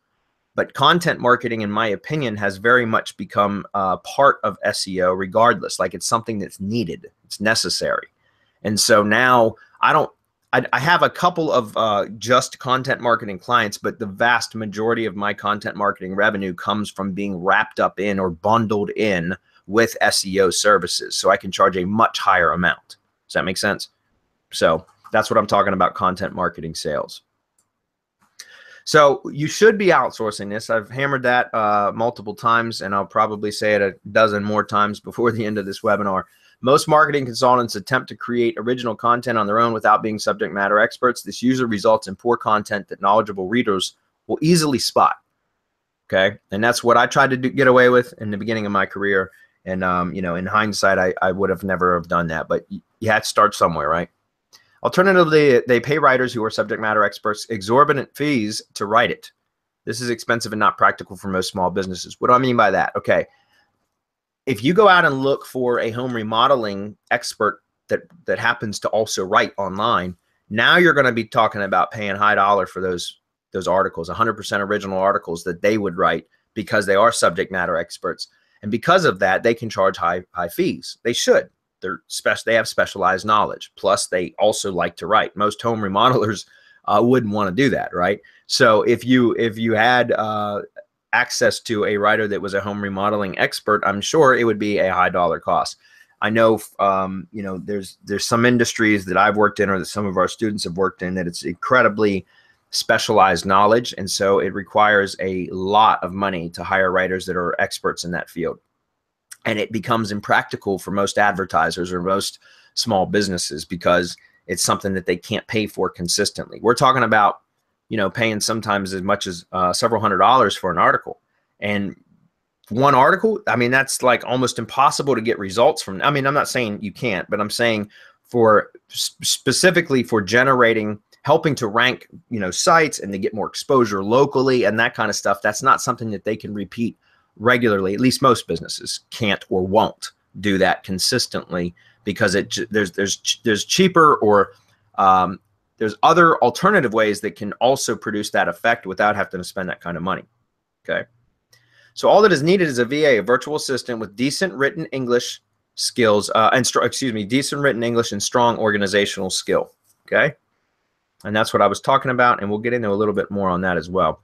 but content marketing, in my opinion, has very much become part of SEO regardless. Like, it's something that's needed, it's necessary. And so now I have a couple of just content marketing clients, but the vast majority of my content marketing revenue comes from being wrapped up in or bundled in with SEO services. So I can charge a much higher amount. Does that make sense? So that's what I'm talking about, content marketing sales. So you should be outsourcing this. I've hammered that multiple times, and I'll probably say it a dozen more times before the end of this webinar. Most marketing consultants attempt to create original content on their own without being subject matter experts. This usually results in poor content that knowledgeable readers will easily spot. Okay, and that's what I tried to get away with in the beginning of my career. And in hindsight, I would have never have done that. But you had to start somewhere, right? Alternatively, they pay writers who are subject matter experts exorbitant fees to write it. This is expensive and not practical for most small businesses. What do I mean by that? Okay, if you go out and look for a home remodeling expert that happens to also write online, now you're going to be talking about paying high dollar for those articles, 100% original articles that they would write, because they are subject matter experts. And because of that, they can charge high fees. They should. They have specialized knowledge. Plus, they also like to write. Most home remodelers wouldn't want to do that, right? So if you had access to a writer that was a home remodeling expert, I'm sure it would be a high dollar cost. I know, you know, there's some industries that I've worked in, or that some of our students have worked in, that it's incredibly specialized knowledge, and so it requires a lot of money to hire writers that are experts in that field. And it becomes impractical for most advertisers or most small businesses because it's something that they can't pay for consistently. We're talking about, you know, paying sometimes as much as several $100s for an article. And one article, I mean, that's like almost impossible to get results from. I mean, I'm not saying you can't, but I'm saying for specifically for generating, helping to rank, you know, sites and to get more exposure locally and that kind of stuff, that's not something that they can repeat regularly. At least most businesses can't or won't do that consistently, because there's cheaper or there's other alternative ways that can also produce that effect without having to spend that kind of money. Okay, so all that is needed is a VA, a virtual assistant with decent written English skills decent written English and strong organizational skill. Okay, and that's what I was talking about, and we'll get into a little bit more on that as well.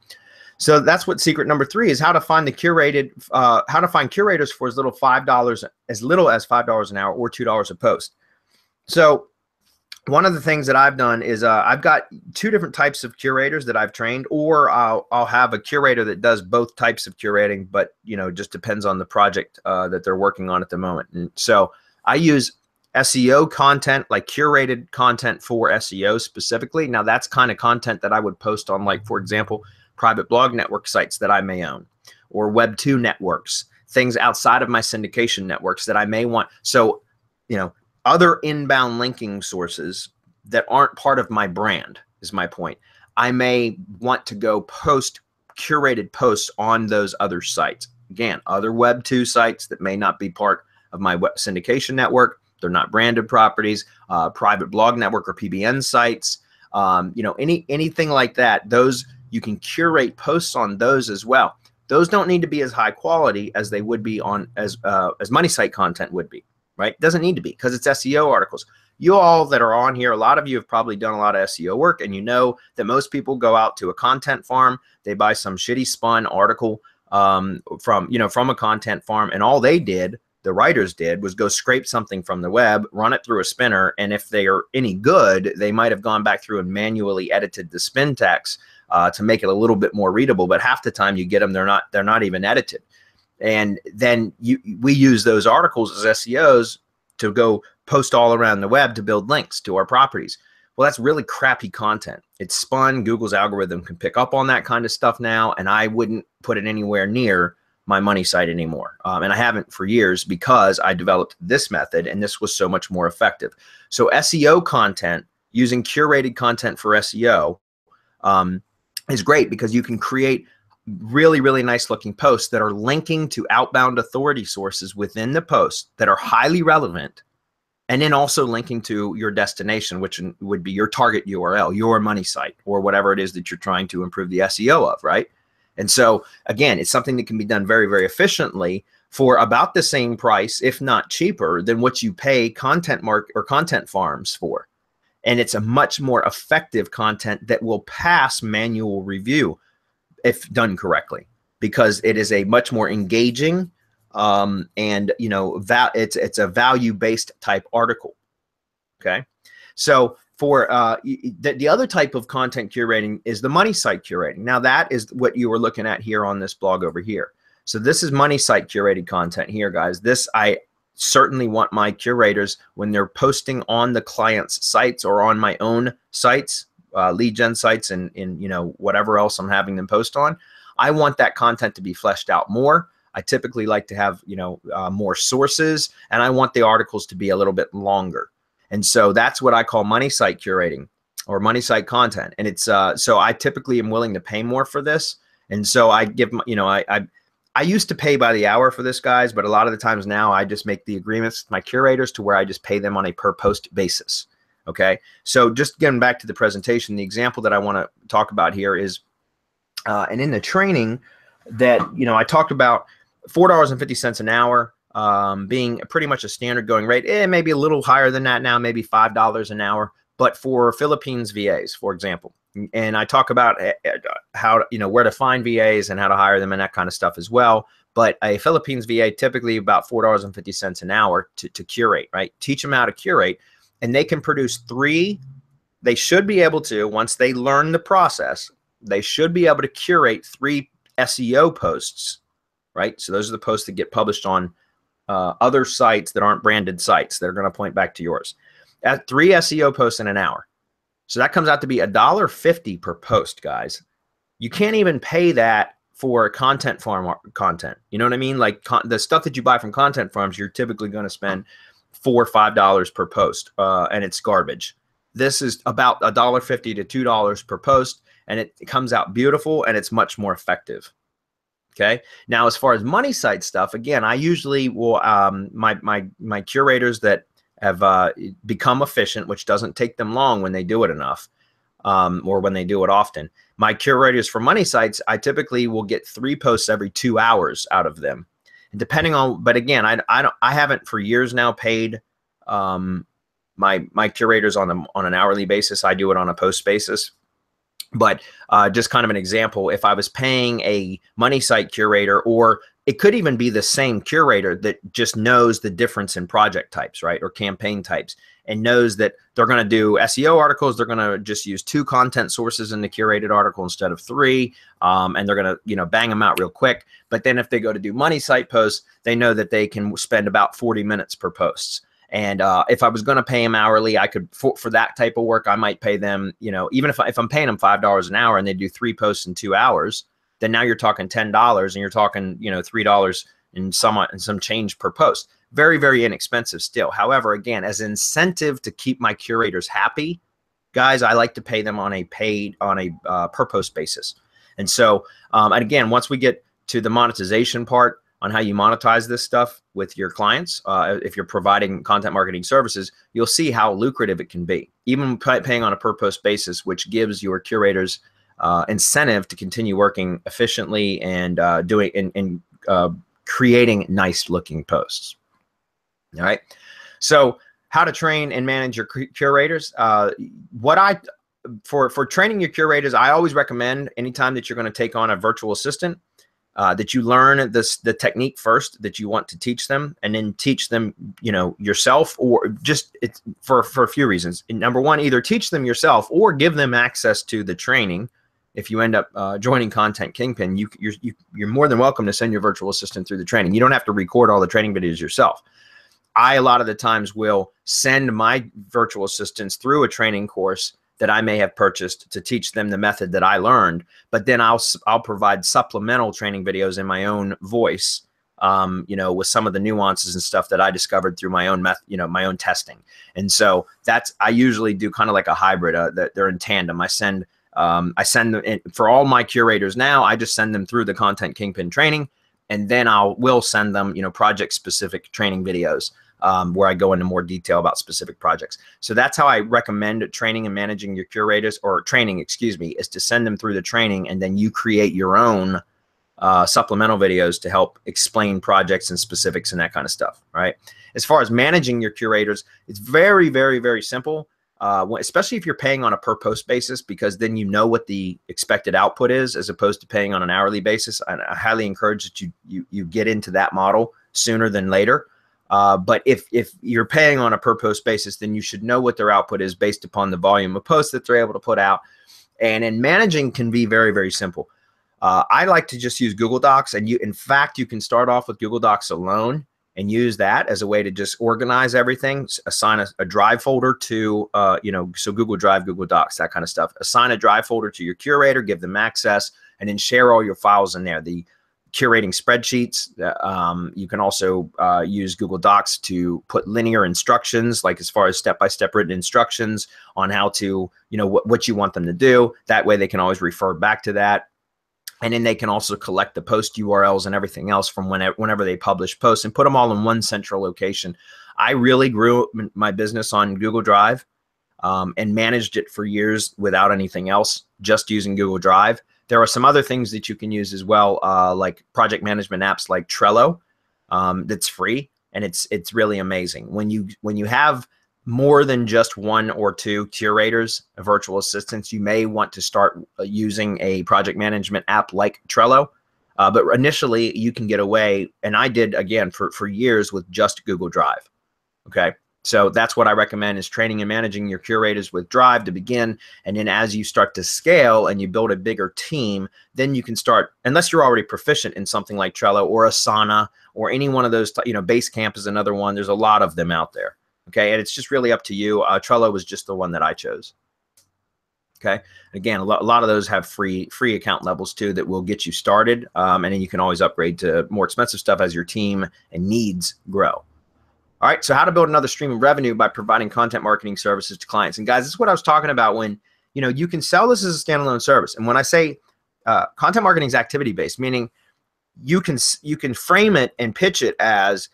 So that's what secret number 3 is: how to find curators for as little as $5 an hour or $2 a post. So one of the things that I've done is I've got 2 different types of curators that I've trained, or I'll have a curator that does both types of curating, but you know, just depends on the project that they're working on at the moment. And so I use SEO content, like curated content for SEO specifically. Now that's kind of content that I would post on, like, for example, private blog network sites that I may own, or Web 2 networks, things outside of my syndication networks that I may want. So, you know, other inbound linking sources that aren't part of my brand is my point. I may want to go post curated posts on those other sites. Again, other Web 2 sites that may not be part of my syndication network. They're not branded properties, private blog network or PBN sites, you know, anything like that. Those, you can curate posts on those as well. Those don't need to be as high quality as they would be on as money site content would be, right? It doesn't need to be, because it's SEO articles. You all that are on here, a lot of you have probably done a lot of SEO work, and you know that most people go out to a content farm, they buy some shitty spun article from a content farm, and all they did, the writers did, was go scrape something from the web, run it through a spinner, and if they are any good, they might have gone back through and manually edited the spin tags to make it a little bit more readable. But half the time you get them, they're not even edited. And then we use those articles as SEOs to go post all around the web to build links to our properties. Well, that's really crappy content. It's spun. Google's algorithm can pick up on that kind of stuff now, and I wouldn't put it anywhere near my money site anymore. And I haven't for years, because I developed this method, and this was so much more effective. So SEO content, using curated content for SEO, is great, because you can create really, really nice looking posts that are linking to outbound authority sources within the post that are highly relevant, and then also linking to your destination, which would be your target URL, your money site, or whatever it is that you're trying to improve the SEO of, right? And so again, it's something that can be done very, very efficiently for about the same price, if not cheaper, than what you pay content farms for. And it's a much more effective content that will pass manual review if done correctly, because it is a much more engaging and, you know, it's a value-based type article. Okay, so for the other type of content curating is the money site curating. Now that is what you were looking at here on this blog over here. So this is money site curated content here, guys. This, I certainly want my curators, when they're posting on the client's sites or on my own sites, lead gen sites, and you know, whatever else I'm having them post on, I want that content to be fleshed out more. I typically like to have, you know, more sources, and I want the articles to be a little bit longer. And so that's what I call money site curating, or money site content. And it's so I typically am willing to pay more for this. And so I give, you know, I used to pay by the hour for this, guys, but a lot of the times now I just make the agreements with my curators to where I just pay them on a per post basis. Okay, so just getting back to the presentation, the example that I want to talk about here is, and in the training, that, I talked about $4.50 an hour being pretty much a standard going rate. Maybe a little higher than that now, maybe $5 an hour, but for Philippines VAs, for example. And I talk about how, where to find VAs and how to hire them and that kind of stuff as well. But a Philippines VA, typically about $4.50 an hour to curate, right? Teach them how to curate, and they can produce they should be able to, once they learn the process, they should be able to curate 3 SEO posts, right? So those are the posts that get published on other sites that aren't branded sites. They're going to point back to yours. At 3 SEO posts in an hour. So that comes out to be $1.50 per post, guys. You can't even pay that for content farm content. You know what I mean? Like the stuff that you buy from content farms, you're typically going to spend $4 or $5 per post, and it's garbage. This is about $1.50 to $2 per post, and it comes out beautiful, and it's much more effective. Okay. Now, as far as money site stuff, again, I usually will my curators that have become efficient, which doesn't take them long when they do it enough, or when they do it often. My curators for money sites, I typically will get 3 posts every 2 hours out of them, and depending on. But again, I haven't for years now paid my curators on an hourly basis. I do it on a post basis. But just kind of an example, if I was paying a money site curator, or it could even be the same curator that just knows the difference in project types, right, or campaign types, and knows that they're going to do SEO articles, they're going to just use 2 content sources in the curated article instead of 3, and they're going to bang them out real quick. But then if they go to do money site posts, they know that they can spend about 40 minutes per posts. And if I was going to pay them hourly, I could, for that type of work, I might pay them, even if I'm paying them $5 an hour and they do 3 posts in 2 hours, then now you're talking $10, and you're talking, $3 and some change per post. Very, very inexpensive still. However, again, as incentive to keep my curators happy, guys, I like to pay them on a per post basis. And so, and again, once we get to the monetization part, on how you monetize this stuff with your clients, if you're providing content marketing services, you'll see how lucrative it can be, even paying on a per post basis, which gives your curators incentive to continue working efficiently and creating nice looking posts. All right. So how to train and manage your curators. For training your curators, I always recommend anytime that you're going to take on a virtual assistant, that you learn the technique first that you want to teach them, and then teach them, yourself, or just for a few reasons. Number one, either teach them yourself or give them access to the training. If you end up joining Content Kingpin, you're more than welcome to send your virtual assistant through the training. You don't have to record all the training videos yourself. I, a lot of the times, will send my virtual assistants through a training course that I may have purchased to teach them the method that I learned, but then I'll provide supplemental training videos in my own voice, with some of the nuances and stuff that I discovered through my own my own testing. And so I usually do kind of like a hybrid. That they're in tandem. I send them for all my curators now. I just send them through the Content Kingpin training, and then will send them project specific training videos. Where I go into more detail about specific projects. So that's how I recommend training and managing your curators, or training, excuse me, is to send them through the training, and then you create your own supplemental videos to help explain projects and specifics and that kind of stuff, right? As far as managing your curators, it's very, very, very simple, especially if you're paying on a per post basis, because then you know what the expected output is, as opposed to paying on an hourly basis. And I highly encourage that you get into that model sooner than later. But if you're paying on a per post basis, then you should know what their output is based upon the volume of posts that they're able to put out. And in managing can be very, very simple. I like to just use Google Docs, and in fact, you can start off with Google Docs alone and use that as a way to just organize everything. Assign a drive folder to, so Google Drive, Google Docs, that kind of stuff. Assign a drive folder to your curator, give them access, and then share all your files in there. The curating spreadsheets. You can also use Google Docs to put linear instructions, like as far as step-by-step written instructions on how to, what you want them to do. That way they can always refer back to that. And then they can also collect the post URLs and everything else from whenever they publish posts, and put them all in one central location. I really grew my business on Google Drive and managed it for years without anything else, just using Google Drive. There are some other things that you can use as well, like project management apps like Trello. That's free, and it's really amazing. When you have more than just one or two curators, virtual assistants, you may want to start using a project management app like Trello. But initially, you can get away, and I did, again, for years with just Google Drive. Okay, so that's what I recommend, is training and managing your curators with Drive to begin. And then as you start to scale and you build a bigger team, then you can start, unless you're already proficient in something like Trello or Asana or any one of those, Basecamp is another one. There's a lot of them out there. Okay, and it's just really up to you. Trello was just the one that I chose. Okay, again, a lot of those have free account levels too that will get you started, and then you can always upgrade to more expensive stuff as your team and needs grow. All right, so how to build another stream of revenue by providing content marketing services to clients. And guys, this is what I was talking about when you can sell this as a standalone service. And when I say content marketing is activity based, meaning you can frame it and pitch it as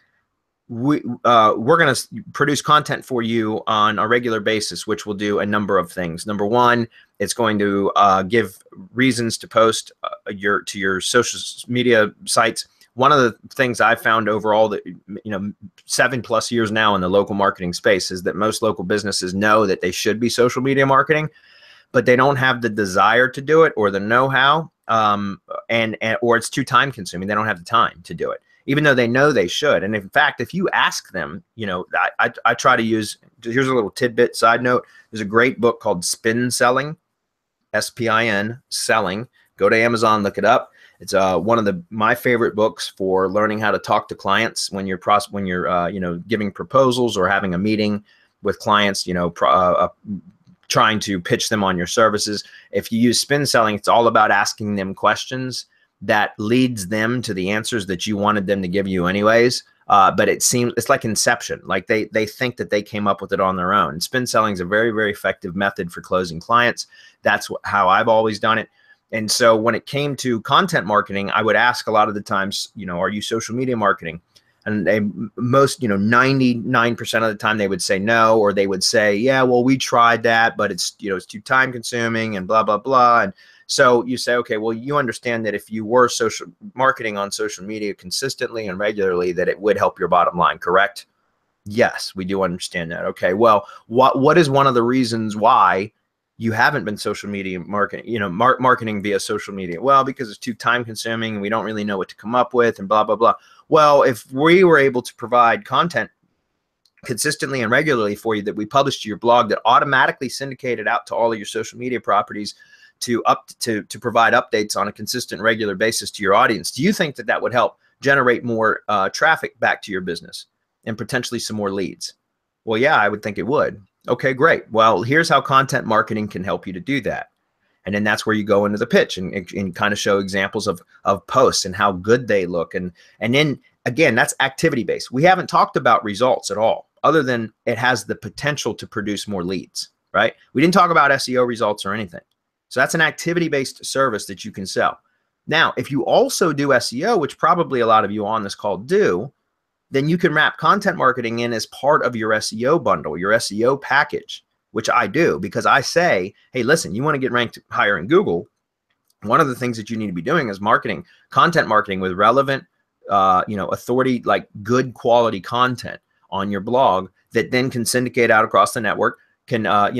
we're going to produce content for you on a regular basis, which will do a number of things. Number one, it's going to give reasons to post to your social media sites. One of the things I've found overall that 7+ years now in the local marketing space is that most local businesses know that they should be social media marketing, but they don't have the desire to do it or the know-how, or it's too time consuming. They don't have the time to do it, even though they know they should. And in fact, if you ask them, I try to use, here's a little tidbit side note. There's a great book called Spin Selling, SPIN, Selling. Go to Amazon, look it up. It's one of my favorite books for learning how to talk to clients when you're giving proposals or having a meeting with clients, trying to pitch them on your services. If you use Spin Selling, it's all about asking them questions that leads them to the answers that you wanted them to give you anyways. But it's like Inception. Like they think that they came up with it on their own. Spin Selling is a very, very effective method for closing clients. That's how I've always done it. And so when it came to content marketing, I would ask a lot of the times, are you social media marketing? And 99% of the time they would say no, or they would say, yeah, well, we tried that, but it's too time consuming and blah, blah, blah. And so you say, okay, well, you understand that if you were social marketing on social media consistently and regularly, that it would help your bottom line, correct? Yes, we do understand that. Okay, well, what is one of the reasons why you haven't been social media marketing, marketing via social media? Well, because it's too time consuming and we don't really know what to come up with and blah, blah, blah. Well, if we were able to provide content consistently and regularly for you that we published to your blog that automatically syndicated out to all of your social media properties to provide updates on a consistent, regular basis to your audience, do you think that would help generate more traffic back to your business and potentially some more leads? Well, yeah, I would think it would. Okay, great. Well, here's how content marketing can help you to do that. And then that's where you go into the pitch and kind of show examples of posts and how good they look. And then again, that's activity based. We haven't talked about results at all, other than it has the potential to produce more leads, right? We didn't talk about SEO results or anything. So that's an activity based service that you can sell. Now, if you also do SEO, which probably a lot of you on this call do, then you can wrap content marketing in as part of your SEO bundle, your SEO package, which I do, because I say, hey, listen, you want to get ranked higher in Google. One of the things that you need to be doing is content marketing with relevant, authority, like good quality content on your blog that then can syndicate out across the network. I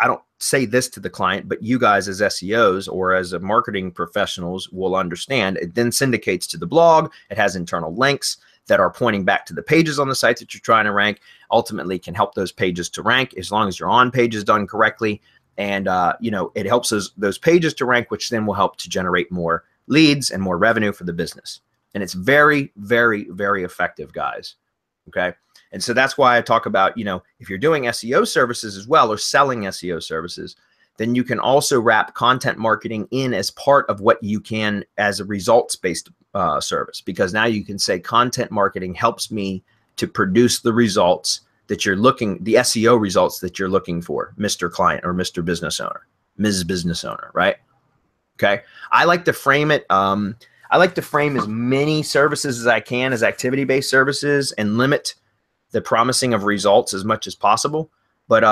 don't say this to the client, but you guys as SEOs or as marketing professionals will understand. It then syndicates to the blog. It has internal links that are pointing back to the pages on the site that you're trying to rank, ultimately can help those pages to rank as long as your on page is done correctly. And, it helps those pages to rank, which then will help to generate more leads and more revenue for the business. And it's very, very, very effective, guys. Okay. And so that's why I talk about, if you're doing SEO services as well or selling SEO services, then you can also wrap content marketing in as part of what you can as a results-based service, because now you can say content marketing helps me to produce the results that you're the SEO results that you're looking for, Mr. Client or Mr. Business Owner, Ms. Business Owner, right? Okay. I like to frame it. I like to frame as many services as I can as activity-based services and limit the promising of results as much as possible. But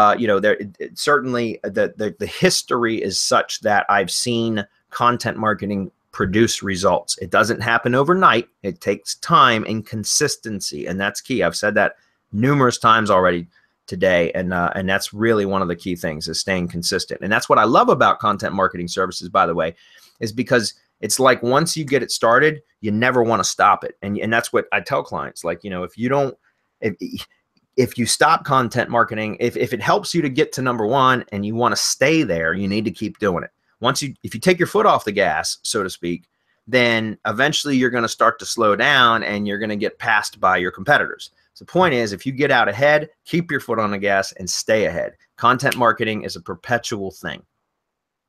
certainly the history is such that I've seen content marketing produce results. It doesn't happen overnight. It takes time and consistency, and that's key. I've said that numerous times already today, and that's really one of the key things, is staying consistent. And that's what I love about content marketing services, by the way, is because it's like once you get it started, you never want to stop it. And that's what I tell clients. Like, if you don't, if you stop content marketing, if it helps you to get to number one and you want to stay there, you need to keep doing it. If you take your foot off the gas, so to speak, then eventually you're going to start to slow down and you're going to get passed by your competitors. So the point is, if you get out ahead, keep your foot on the gas and stay ahead. Content marketing is a perpetual thing.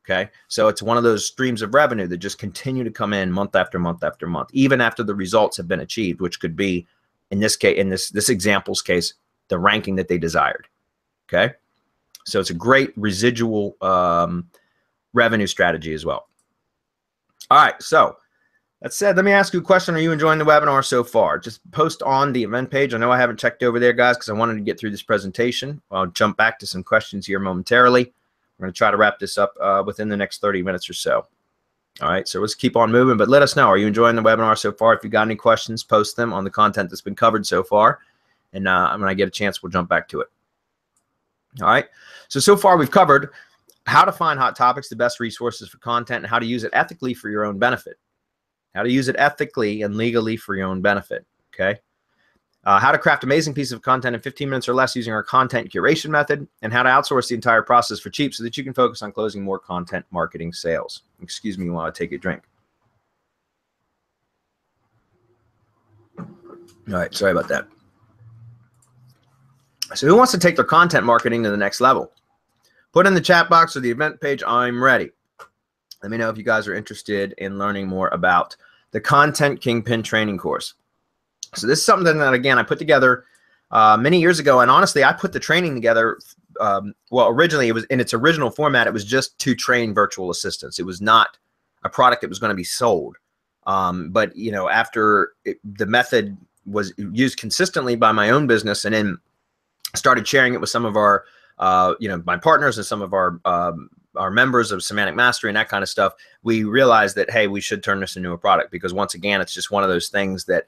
Okay. So it's one of those streams of revenue that just continue to come in month after month after month, even after the results have been achieved, which could be, in this case, in this example's case, the ranking that they desired. Okay. So it's a great residual revenue strategy as well. All right. So that said, let me ask you a question. Are you enjoying the webinar so far? Just post on the event page. I know I haven't checked over there, guys, because I wanted to get through this presentation. I'll jump back to some questions here momentarily. We're going to try to wrap this up within the next 30 minutes or so. All right. So let's keep on moving, but let us know. Are you enjoying the webinar so far? If you got any questions, post them on the content that's been covered so far. And when I get a chance, we'll jump back to it. All right. So far we've covered how to find hot topics, the best resources for content, and how to use it ethically for your own benefit. How to use it ethically and legally for your own benefit. Okay. How to craft amazing pieces of content in 15 minutes or less using our content curation method, and how to outsource the entire process for cheap so that you can focus on closing more content marketing sales. Excuse me while I take a drink. All right. Sorry about that. So who wants to take their content marketing to the next level? Put in the chat box or the event page, I'm ready. Let me know if you guys are interested in learning more about the Content Kingpin training course. So this is something that, again, I put together many years ago. And honestly, I put the training together. Well, originally, it was in its original format. It was just to train virtual assistants. It was not a product that was going to be sold. But, after the method was used consistently by my own business, and then started sharing it with some of our my partners and some of our members of Semantic Mastery and that kind of stuff, we realized that, hey, we should turn this into a product, because once again, it's just one of those things that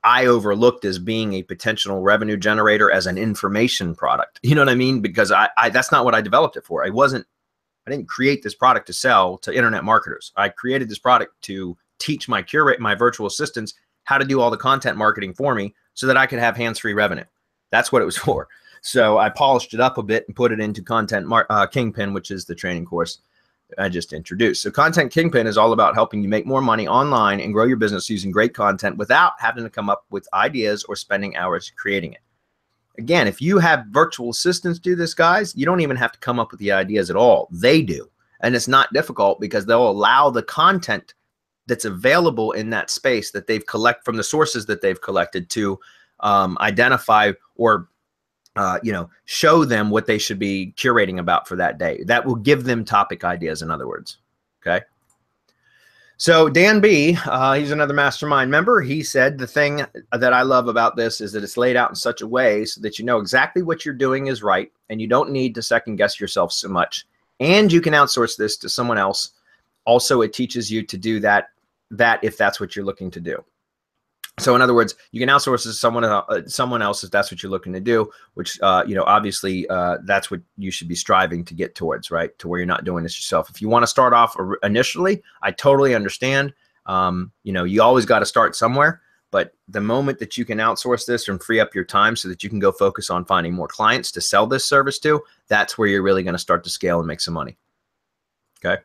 I overlooked as being a potential revenue generator as an information product. You know what I mean? Because I that's not what I developed it for. I didn't create this product to sell to internet marketers. I created this product to teach my virtual assistants how to do all the content marketing for me so that I could have hands-free revenue. That's what it was for. So I polished it up a bit and put it into Content Kingpin, which is the training course I just introduced. So Content Kingpin is all about helping you make more money online and grow your business using great content without having to come up with ideas or spending hours creating it. Again, if you have virtual assistants do this, guys, you don't even have to come up with the ideas at all. They do. And it's not difficult, because they'll allow the content that's available in that space that they've collected from the sources that they've collected to identify or show them what they should be curating about for that day. That will give them topic ideas, in other words. Okay. So Dan B, he's another mastermind member. He said the thing that I love about this is that it's laid out in such a way so that you know exactly what you're doing is right, and you don't need to second guess yourself so much. And you can outsource this to someone else. Also, it teaches you to do that if that's what you're looking to do. So in other words, you can outsource to someone else if that's what you're looking to do, which, obviously that's what you should be striving to get towards, right? To where you're not doing this yourself. If you want to start off initially, I totally understand. You always got to start somewhere, but the moment that you can outsource this and free up your time so that you can go focus on finding more clients to sell this service to, that's where you're really going to start to scale and make some money. Okay.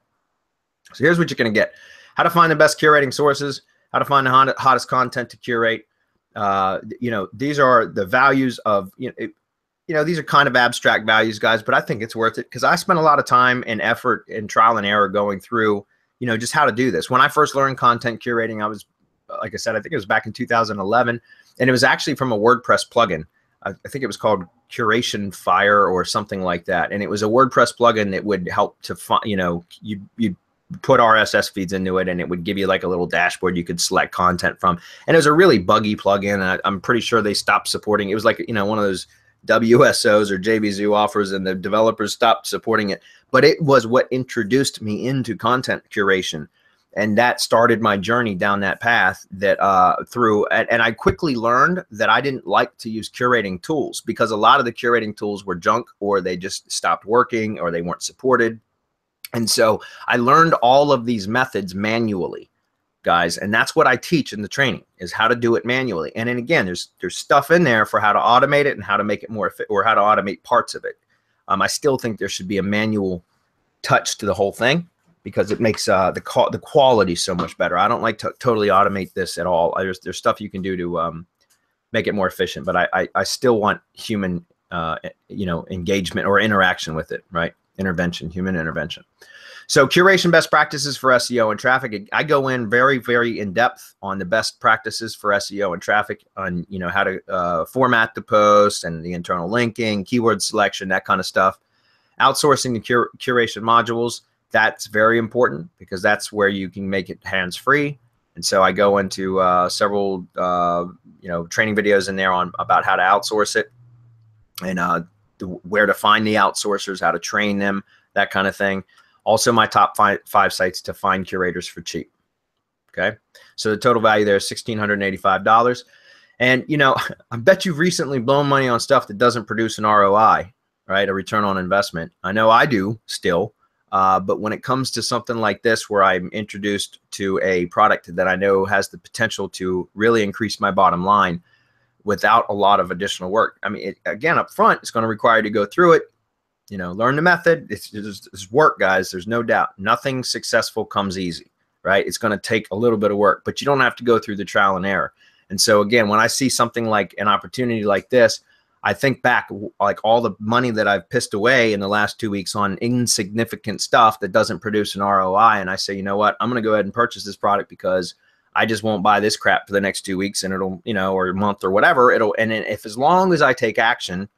So here's what you're going to get. How to find the best curating sources, how to find the hottest content to curate. These are the values of, these are kind of abstract values, guys, but I think it's worth it, because I spent a lot of time and effort and trial and error going through, just how to do this. When I first learned content curating, I was, like I said, I think it was back in 2011, and it was actually from a WordPress plugin. I think it was called Curation Fire or something like that. And it was a WordPress plugin that would help to find, you put RSS feeds into it, and it would give you like a little dashboard you could select content from. And it was a really buggy plugin. And I'm pretty sure they stopped supporting. It was like, one of those, WSOs or JVZoo offers, and the developers stopped supporting it. But it was what introduced me into content curation. And that started my journey down that path that and I quickly learned that I didn't like to use curating tools because a lot of the curating tools were junk, or they just stopped working, or they weren't supported. And so I learned all of these methods manually, guys. And that's what I teach in the training, is how to do it manually. And then again, there's stuff in there for how to automate it and how to make it more or how to automate parts of it. I still think there should be a manual touch to the whole thing, because it makes the quality so much better. I don't like to totally automate this at all. There's stuff you can do to make it more efficient, but I still want human engagement or interaction with it, right? Intervention, human intervention. So curation best practices for SEO and traffic. I go in very, very in depth on the best practices for SEO and traffic, on how to format the post and the internal linking, keyword selection, that kind of stuff. Outsourcing the curation modules. That's very important, because that's where you can make it hands-free. And so I go into several training videos in there about how to outsource it, and where to find the outsourcers, how to train them, that kind of thing. Also, my top five sites to find curators for cheap. Okay, so the total value there is $1,685. And I bet you've recently blown money on stuff that doesn't produce an ROI, right? A return on investment. I know I do still. But when it comes to something like this, where I'm introduced to a product that I know has the potential to really increase my bottom line without a lot of additional work. I mean, again, up front, it's going to require you to go through it, learn the method. It's work, guys. There's no doubt. Nothing successful comes easy, right? It's going to take a little bit of work, but you don't have to go through the trial and error. And so again, when I see something like an opportunity like this, I think back, like, all the money that I've pissed away in the last 2 weeks on insignificant stuff that doesn't produce an ROI. And I say, you know what, I'm going to go ahead and purchase this product, because I just won't buy this crap for the next 2 weeks, and it'll, or a month or whatever. And if, as long as I take action,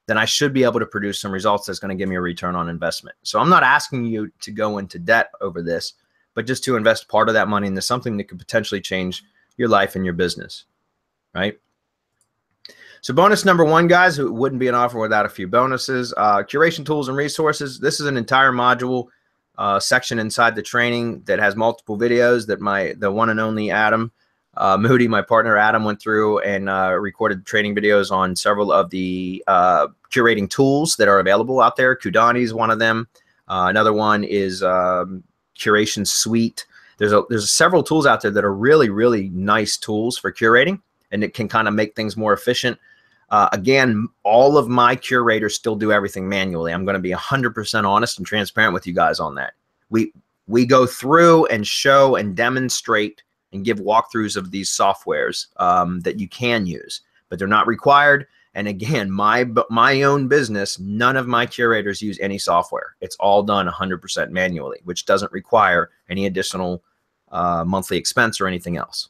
then I should be able to produce some results that's going to give me a return on investment. So I'm not asking you to go into debt over this, but just to invest part of that money into something that could potentially change your life and your business, right? So bonus number one, guys, it wouldn't be an offer without a few bonuses. Curation tools and resources. This is an entire module section inside the training that has multiple videos that the one and only Adam Moody, my partner Adam, went through and recorded training videos on several of the curating tools that are available out there. Kudani is one of them. Another one is Curation Suite. There's several tools out there that are really, really nice tools for curating, and it can kind of make things more efficient. Again, all of my curators still do everything manually. I'm going to be 100% honest and transparent with you guys on that. We go through and show and demonstrate and give walkthroughs of these softwares that you can use, but they're not required. And again, my own business, none of my curators use any software. It's all done 100% manually, which doesn't require any additional monthly expense or anything else.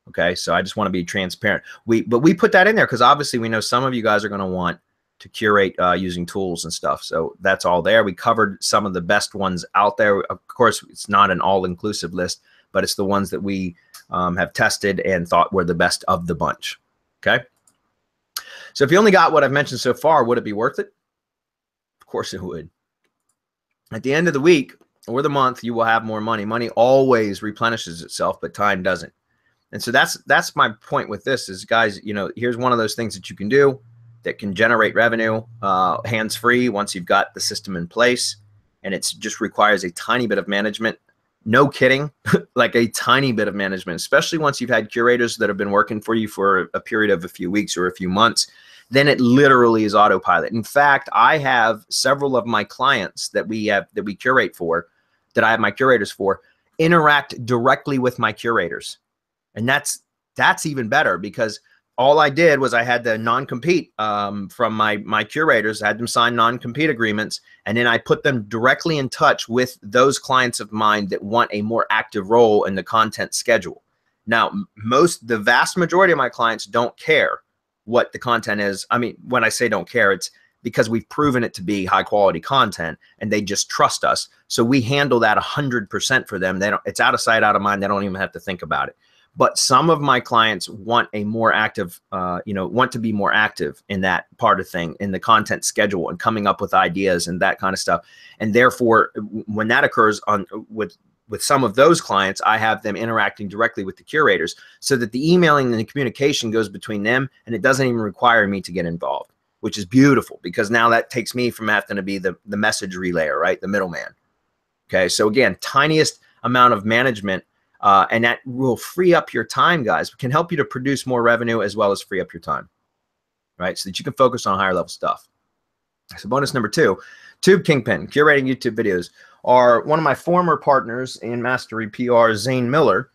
Okay, so I just want to be transparent. But we put that in there because obviously we know some of you guys are going to want to curate using tools and stuff. So that's all there. We covered some of the best ones out there. Of course, it's not an all-inclusive list, but it's the ones that we have tested and thought were the best of the bunch. Okay, so if you only got what I've mentioned so far, would it be worth it? Of course it would. At the end of the week or the month, you will have more money. Money always replenishes itself, but time doesn't. And so that's my point with this is, guys, here's one of those things that you can do that can generate revenue hands-free once you've got the system in place. And it just requires a tiny bit of management. No kidding, like a tiny bit of management, especially once you've had curators that have been working for you for a period of a few weeks or a few months. Then it literally is autopilot. In fact, I have several of my clients that we curate for, that I have my curators for, interact directly with my curators. And that's even better, because all I did was I had the non-compete from my curators. I had them sign non-compete agreements, and then I put them directly in touch with those clients of mine that want a more active role in the content schedule. Now, the vast majority of my clients don't care what the content is. I mean, when I say don't care, it's because we've proven it to be high quality content and they just trust us. So we handle that 100% for them. It's out of sight, out of mind. They don't even have to think about it. But some of my clients want a more active, want to be more active in that part of thing, in the content schedule and coming up with ideas and that kind of stuff. And therefore, when that occurs with some of those clients, I have them interacting directly with the curators so that the emailing and the communication goes between them, and it doesn't even require me to get involved, which is beautiful, because now that takes me from having to be the message relayer, right? The middleman. Okay. So again, tiniest amount of management, and that will free up your time, guys. It can help you to produce more revenue as well as free up your time, right? So that you can focus on higher level stuff. So bonus number 2, Tube Kingpin, curating YouTube videos. Are one of my former partners in Mastery PR, Zane Miller.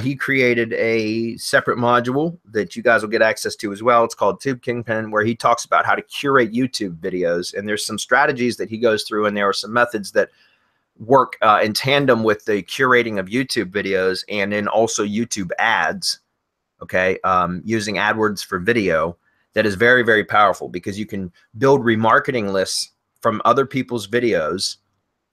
He created a separate module that you guys will get access to as well. It's called Tube Kingpin, where he talks about how to curate YouTube videos. And there's some strategies that he goes through, and there are some methods that work in tandem with the curating of YouTube videos, and then also YouTube ads, okay, using AdWords for video. That is very, very powerful, because you can build remarketing lists from other people's videos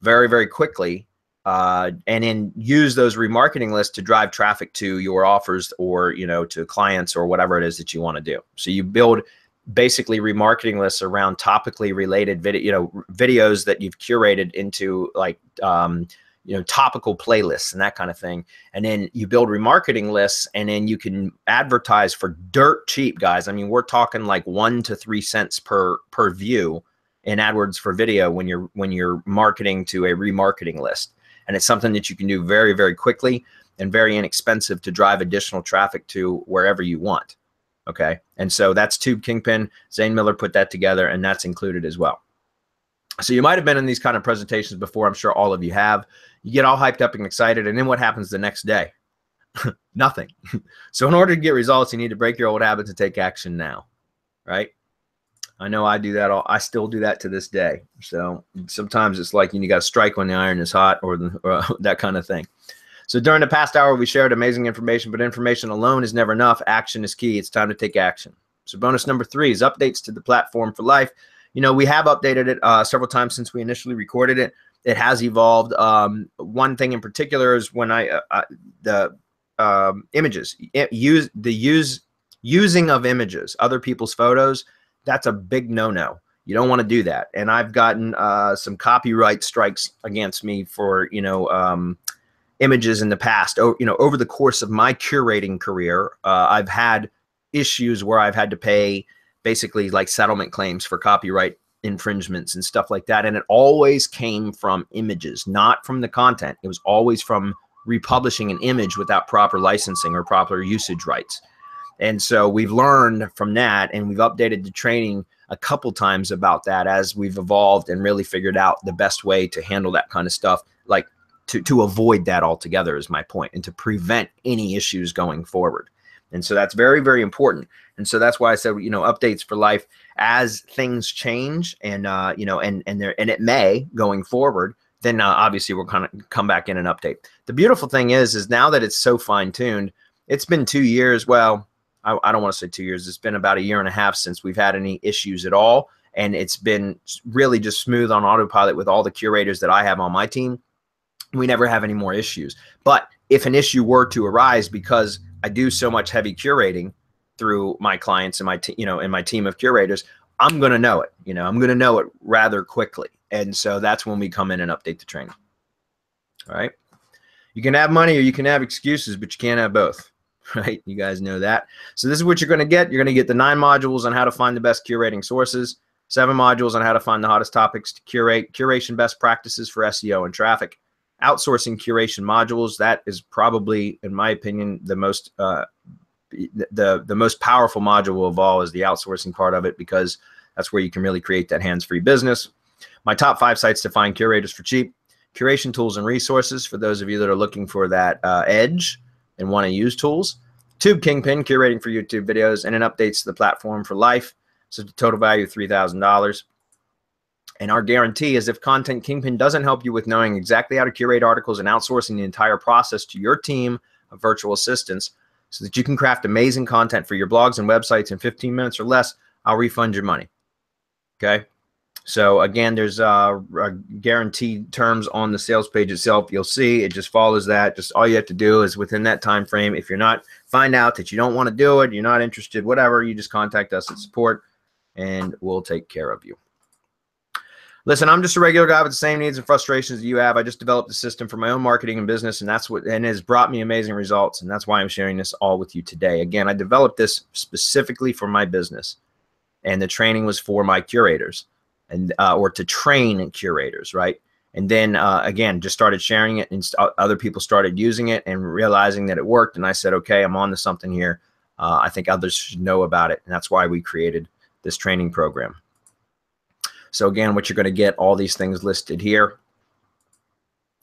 very, very quickly, and then use those remarketing lists to drive traffic to your offers, or to clients, or whatever it is that you want to do. So you build basically remarketing lists around topically related videos that you've curated into, like topical playlists and that kind of thing. And then you build remarketing lists, and then you can advertise for dirt cheap, guys. I mean, we're talking like 1 to 3 cents per view in AdWords for video when you're marketing to a remarketing list. And it's something that you can do very, very quickly and very inexpensive to drive additional traffic to wherever you want. Okay. And so that's Tube Kingpin. Zane Miller put that together, and that's included as well. So you might have been in these kind of presentations before. I'm sure all of you have. You get all hyped up and excited, and then what happens the next day? Nothing. So in order to get results, you need to break your old habits and take action now, right? I know I do that. I still do that to this day. So sometimes it's like you got to strike when the iron is hot, or that kind of thing. So during the past hour, we shared amazing information, but information alone is never enough. Action is key. It's time to take action. So bonus number 3 is updates to the platform for life. We have updated it several times since we initially recorded it. It has evolved. One thing in particular is when the images, using of images, other people's photos. That's a big no-no. You don't want to do that. And I've gotten some copyright strikes against me for, images in the past. Over the course of my curating career, I've had issues where I've had to pay basically like settlement claims for copyright infringements and stuff like that. And it always came from images, not from the content. It was always from republishing an image without proper licensing or proper usage rights. And so we've learned from that, and we've updated the training a couple times about that as we've evolved and really figured out the best way to handle that kind of stuff, like to avoid that altogether is my point, and to prevent any issues going forward. And so that's very, very important. And so that's why I said, updates for life as things change, and and it may going forward. Then obviously we'll kind of come back in and update. The beautiful thing is now that it's so fine tuned, it's been 2 years. Well, I don't want to say 2 years. It's been about 1.5 years since we've had any issues at all. And it's been really just smooth on autopilot with all the curators that I have on my team. We never have any more issues. But if an issue were to arise, because I do so much heavy curating through my clients and my team of curators, I'm going to know it. I'm going to know it rather quickly. And so that's when we come in and update the training. All right. You can have money or you can have excuses, but you can't have both. Right? You guys know that. So this is what you're going to get. You're going to get the 9 modules on how to find the best curating sources, 7 modules on how to find the hottest topics to curate, curation best practices for SEO and traffic, outsourcing curation modules. That is probably, in my opinion, the most most powerful module of all is the outsourcing part of it, because that's where you can really create that hands-free business. My top 5 sites to find curators for cheap, curation tools and resources for those of you that are looking for that edge and want to use tools, Tube Kingpin, curating for YouTube videos, and an updates to the platform for life. So the total value of $3,000. And our guarantee is if Content Kingpin doesn't help you with knowing exactly how to curate articles and outsourcing the entire process to your team of virtual assistants so that you can craft amazing content for your blogs and websites in 15 minutes or less, I'll refund your money. Okay? So again, there's guaranteed terms on the sales page itself. You'll see it just follows that. Just all you have to do is within that time frame. If you're not, find out that you don't want to do it, you're not interested, whatever, you just contact us at support and we'll take care of you. Listen, I'm just a regular guy with the same needs and frustrations that you have. I just developed a system for my own marketing and business, and has brought me amazing results, and that's why I'm sharing this all with you today. Again, I developed this specifically for my business, and the training was for my curators, and or to train curators, right? And then again, just started sharing it, and other people started using it and realizing that it worked. And I said, okay, I'm on to something here. I think others should know about it, and that's why we created this training program. So again, what you're going to get, all these things listed here.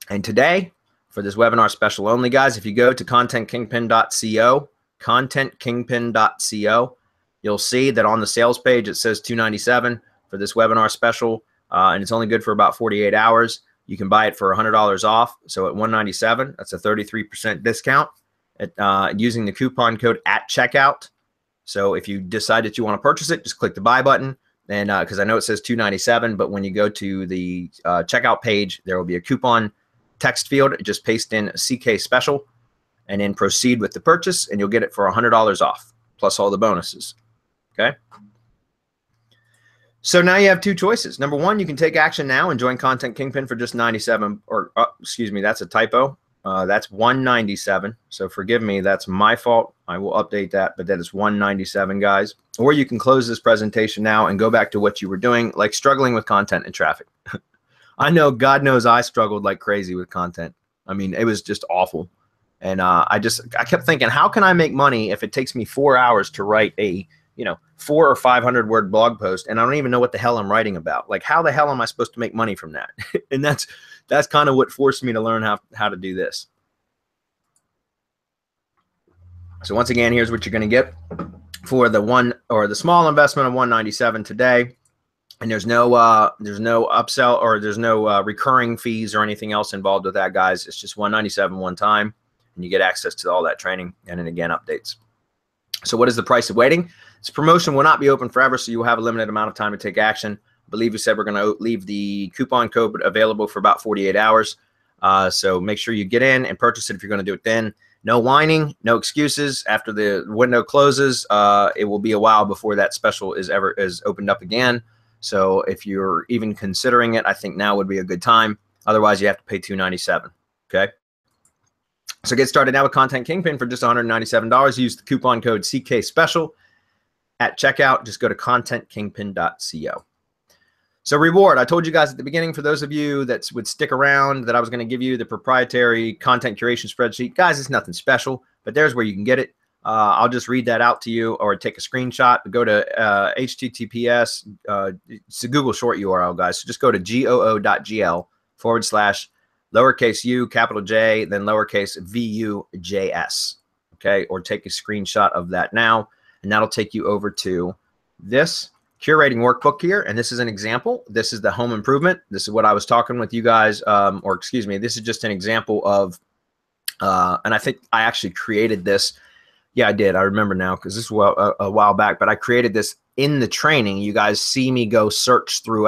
And today, for this webinar special only, guys, if you go to contentkingpin.co, contentkingpin.co, you'll see that on the sales page, it says $297 for this webinar special, and it's only good for about 48 hours. You can buy it for $100 off. So at $197, that's a 33% discount using the coupon code at checkout. So if you decide that you want to purchase it, just click the buy button. And because I know it says $297, but when you go to the checkout page, there will be a coupon text field. Just paste in CK special and then proceed with the purchase, and you'll get it for $100 off, plus all the bonuses. Okay. So now you have two choices. Number one, you can take action now and join Content Kingpin for just 97, or excuse me, that's a typo. That's 197. So forgive me, that's my fault. I will update that, but that is 197, guys. Or you can close this presentation now and go back to what you were doing, like struggling with content and traffic. I know, God knows I struggled like crazy with content. I mean, it was just awful. And I kept thinking, how can I make money if it takes me 4 hours to write a, 400 or 500 word blog post, and I don't even know what the hell I'm writing about? Like, how the hell am I supposed to make money from that? And that's kind of what forced me to learn how to do this. So once again, here's what you're going to get for the small investment of $197 today. And there's no upsell, or there's no recurring fees or anything else involved with that, guys. It's just $197 one time, and you get access to all that training and then again updates. So what is the price of waiting? This promotion will not be open forever, so you will have a limited amount of time to take action. I believe we said we're going to leave the coupon code available for about 48 hours. So make sure you get in and purchase it if you're going to do it then. No whining, no excuses. After the window closes, it will be a while before that special is opened up again. So if you're even considering it, I think now would be a good time. Otherwise, you have to pay $297. Okay. So get started now with Content Kingpin for just $197. Use the coupon code CK Special at checkout. Just go to contentkingpin.co. So reward, I told you guys at the beginning, for those of you that would stick around, that I was going to give you the proprietary content curation spreadsheet. Guys, it's nothing special, but there's where you can get it. I'll just read that out to you, or take a screenshot. Go to HTTPS. It's a Google short URL, guys. So just go to goo.gl/lowercase u, capital J, then lowercase VUJS. Okay, or take a screenshot of that now, and that'll take you over to this curating workbook here. And this is an example. This is the home improvement. This is what I was talking with you guys, or excuse me, this is just an example of, and I think I actually created this. Yeah, I did. I remember now, because this was a while back, but I created this in the training. You guys see me go search through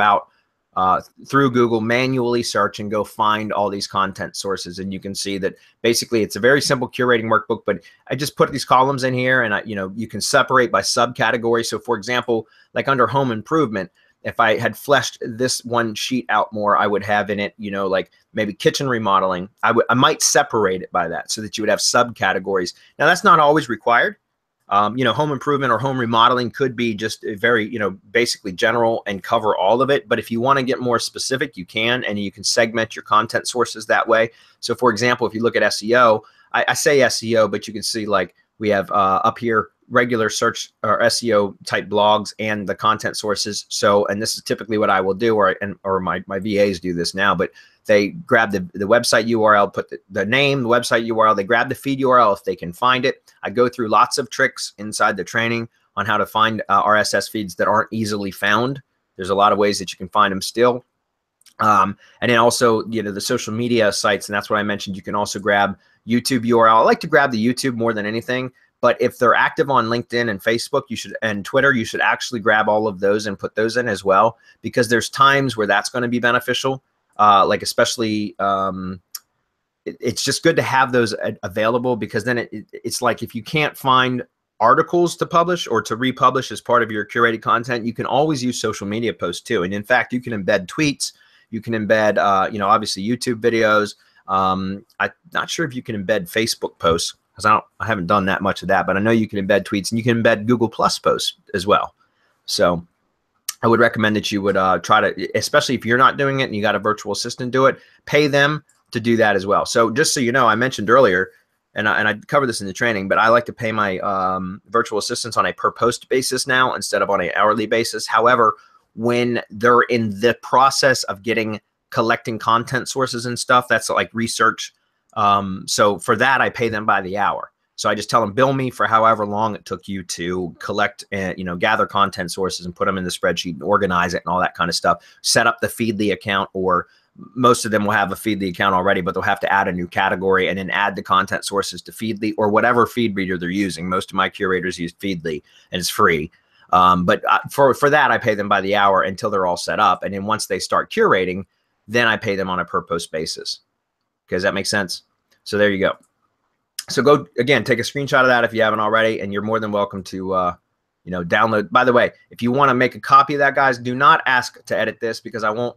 Google, manually search and go find all these content sources. And you can see that basically it's a very simple curating workbook, but I just put these columns in here, and you can separate by subcategory. So for example, like under home improvement, if I had fleshed this one sheet out more, I would have in it, like maybe kitchen remodeling. I might separate it by that so that you would have subcategories. Now that's not always required. Home improvement or home remodeling could be just a very, basically general and cover all of it. But if you want to get more specific, you can, and you can segment your content sources that way. So for example, if you look at SEO, I say SEO, but you can see like we have up here regular search or SEO type blogs and the content sources. So, and this is typically what I will do, or my VAs do this now, but they grab the website URL, put the name, the website URL, they grab the feed URL if they can find it. I go through lots of tricks inside the training on how to find RSS feeds that aren't easily found. There's a lot of ways that you can find them still. And then also, the social media sites, and that's what I mentioned. You can also grab YouTube URL. I like to grab the YouTube more than anything, But if they're active on LinkedIn and Facebook, and Twitter, you should actually grab all of those and put those in as well, because there's times where that's going to be beneficial. Like especially, it's just good to have those available, because then it's like if you can't find articles to publish or to republish as part of your curated content, you can always use social media posts too. And in fact, you can embed tweets, you can embed, obviously YouTube videos. I'm not sure if you can embed Facebook posts, because I haven't done that much of that, but I know you can embed tweets, and you can embed Google Plus posts as well. So I would recommend that you would try to, especially if you're not doing it and you got a virtual assistant do it, pay them to do that as well. So just so you know, I mentioned earlier, and I covered this in the training, but I like to pay my virtual assistants on a per post basis now instead of on an hourly basis. However, when they're in the process of collecting content sources and stuff, that's like research. So for that, I pay them by the hour. So I just tell them, bill me for however long it took you to collect and, gather content sources and put them in the spreadsheet and organize it and all that kind of stuff. Set up the Feedly account, or most of them will have a Feedly account already, but they'll have to add a new category and then add the content sources to Feedly or whatever feed reader they're using. Most of my curators use Feedly, and it's free. But for that, I pay them by the hour until they're all set up. And then once they start curating, then I pay them on a per post basis. Okay, does that make sense? So there you go. So go, again, take a screenshot of that if you haven't already, and you're more than welcome to, download. By the way, if you want to make a copy of that, guys, do not ask to edit this, because I'm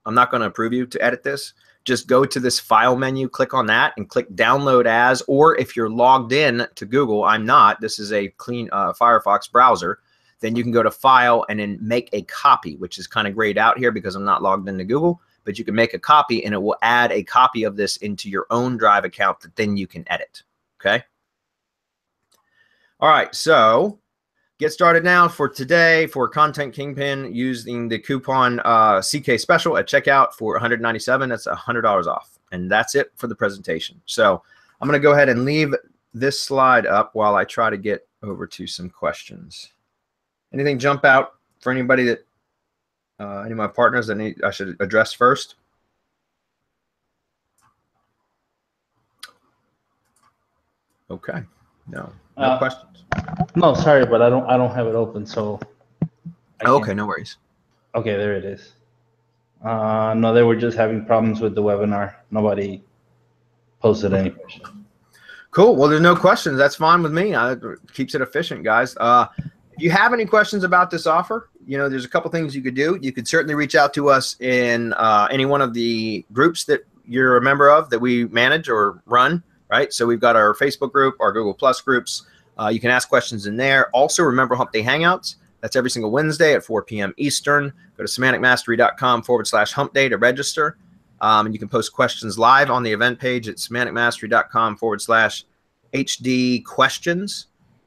not going to approve you to edit this. Just go to this file menu, click on that, and click download as, or if you're logged in to Google, I'm not, this is a clean Firefox browser, then you can go to file and then make a copy, which is kind of grayed out here because I'm not logged into Google, but you can make a copy and it will add a copy of this into your own Drive account that then you can edit, okay? All right, so get started now for today for Content Kingpin using the coupon CK Special at checkout for $197. That's $100 off, and that's it for the presentation. So I'm going to go ahead and leave this slide up while I try to get over to some questions. Anything jump out for anybody that any of my partners that I should address first? Okay, no questions. No, sorry, but I don't have it open, so. Okay, no worries. Okay, there it is. No, they were just having problems with the webinar. Nobody posted any questions. Cool. Well, there's no questions. That's fine with me. It keeps it efficient, guys. If you have any questions about this offer, there's a couple things you could do. You could certainly reach out to us in any one of the groups that you're a member of that we manage or run, right? So we've got our Facebook group, our Google Plus groups. You can ask questions in there. Also, remember Hump Day Hangouts. That's every single Wednesday at 4 p.m. Eastern. Go to semanticmastery.com/hump day to register. And you can post questions live on the event page at semanticmastery.com/HD questions.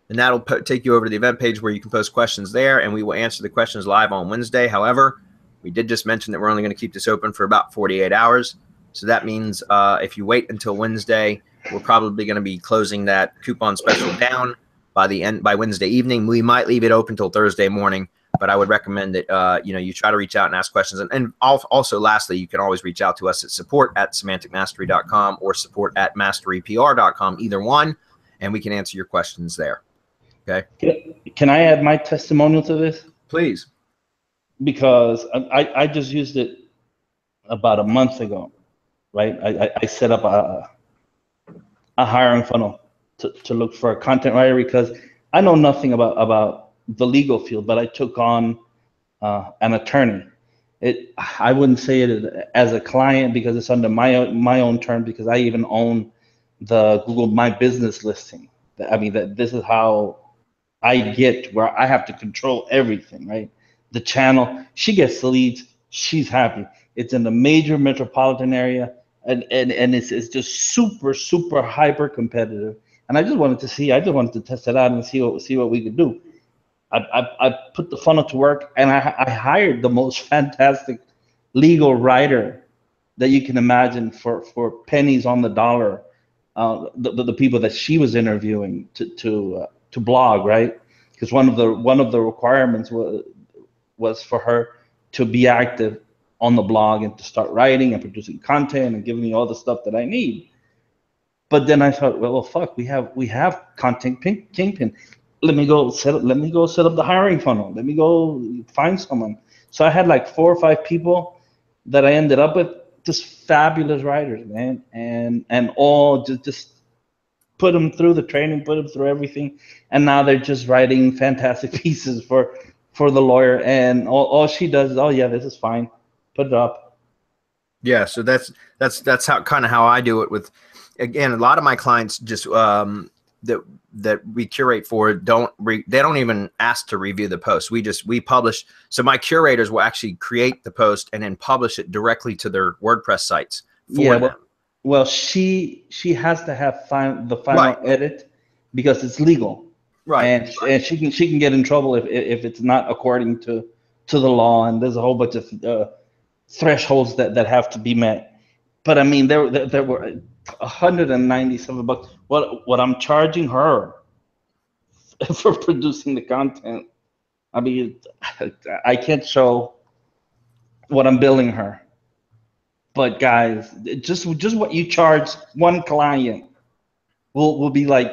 And that'll take you over to the event page where you can post questions there, and we will answer the questions live on Wednesday. However, we did just mention that we're only going to keep this open for about 48 hours. So that means if you wait until Wednesday, we're probably going to be closing that coupon special down by Wednesday evening. We might leave it open till Thursday morning, but I would recommend that you try to reach out and ask questions. And also, lastly, you can always reach out to us at support@semanticmastery.com or support@masterypr.com, either one, and we can answer your questions there. Okay. Can I add my testimonial to this? Please. Because I just used it about a month ago, right? I set up a hiring funnel to look for a content writer, because I know nothing about the legal field, but I took on an attorney. I wouldn't say it as a client because it's under my own terms, because I even own the Google My Business listing. I mean, this is how I get where I have to control everything, right? The channel, she gets the leads, she's happy. It's in the major metropolitan area, and it's just super, super hyper competitive. And I just wanted to test it out and see what we could do. I put the funnel to work, and I hired the most fantastic legal writer that you can imagine for pennies on the dollar. The people that she was interviewing to blog, right? Because one of the requirements was for her to be active on the blog and to start writing and producing content and giving me all the stuff that I need. But then I thought, well, fuck, we have content kingpin. Let me go set up the hiring funnel. Let me go find someone. So I had like 4 or 5 people that I ended up with, just fabulous writers, man, and all just put them through the training, put them through everything, and now they're just writing fantastic pieces for the lawyer. And all she does is, oh yeah, this is fine, put it up. Yeah, so that's how kind of how I do it with, again, a lot of my clients just that we curate for they don't even ask to review the post. We publish. So my curators will actually create the post and then publish it directly to their WordPress sites for them. Well, she has to have the final Right. edit because it's legal, right? And she can get in trouble if it's not according to the law, and there's a whole bunch of thresholds that have to be met. But I mean, there were $197. What I'm charging her for producing the content, I mean, I can't show what I'm billing her. But guys, just what you charge one client will be like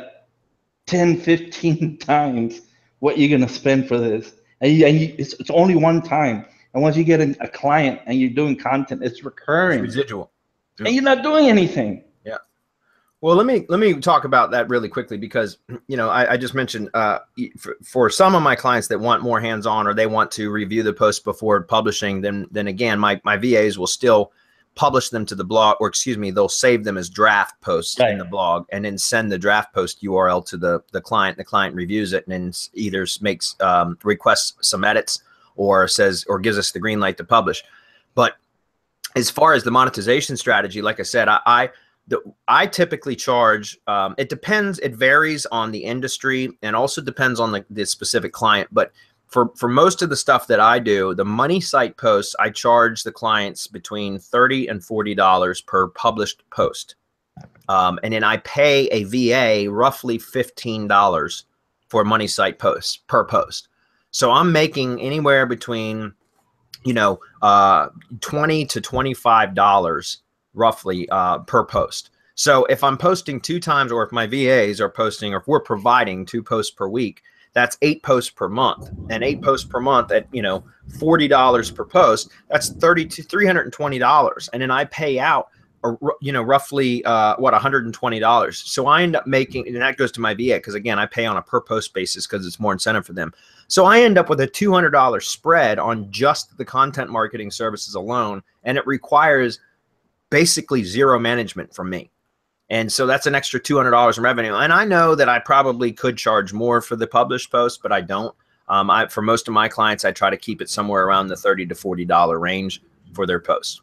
10, 15 times what you're gonna spend for this. And it's only one time. And once you get a client and you're doing content, it's recurring. It's residual. And you're not doing anything. Yeah. Well, let me talk about that really quickly, because I just mentioned for some of my clients that want more hands-on, or they want to review the post before publishing, then again my VAs will still publish them to the blog, or excuse me, they'll save them as draft posts in the blog, and then send the draft post URL to the client. The client reviews it and then either makes requests some edits, or gives us the green light to publish. But as far as the monetization strategy, like I said, I typically charge, it depends, it varies on the industry, and also depends on the specific client. But for most of the stuff that I do, the money site posts, I charge the clients between $30 and $40 per published post. And then I pay a VA roughly $15 for money site posts per post. So I'm making anywhere between, $20 to $25 roughly per post. So if I'm posting 2 times, or if my VAs are posting, or if we're providing 2 posts per week, that's 8 posts per month, and 8 posts per month at, $40 per post, that's $320. And then I pay out, roughly $120. So I end up making, and that goes to my VA, because again, I pay on a per post basis because it's more incentive for them. So I end up with a $200 spread on just the content marketing services alone, and it requires basically zero management from me. And so that's an extra $200 in revenue. And I know that I probably could charge more for the published post, but I don't. For most of my clients, I try to keep it somewhere around the $30 to $40 range for their posts.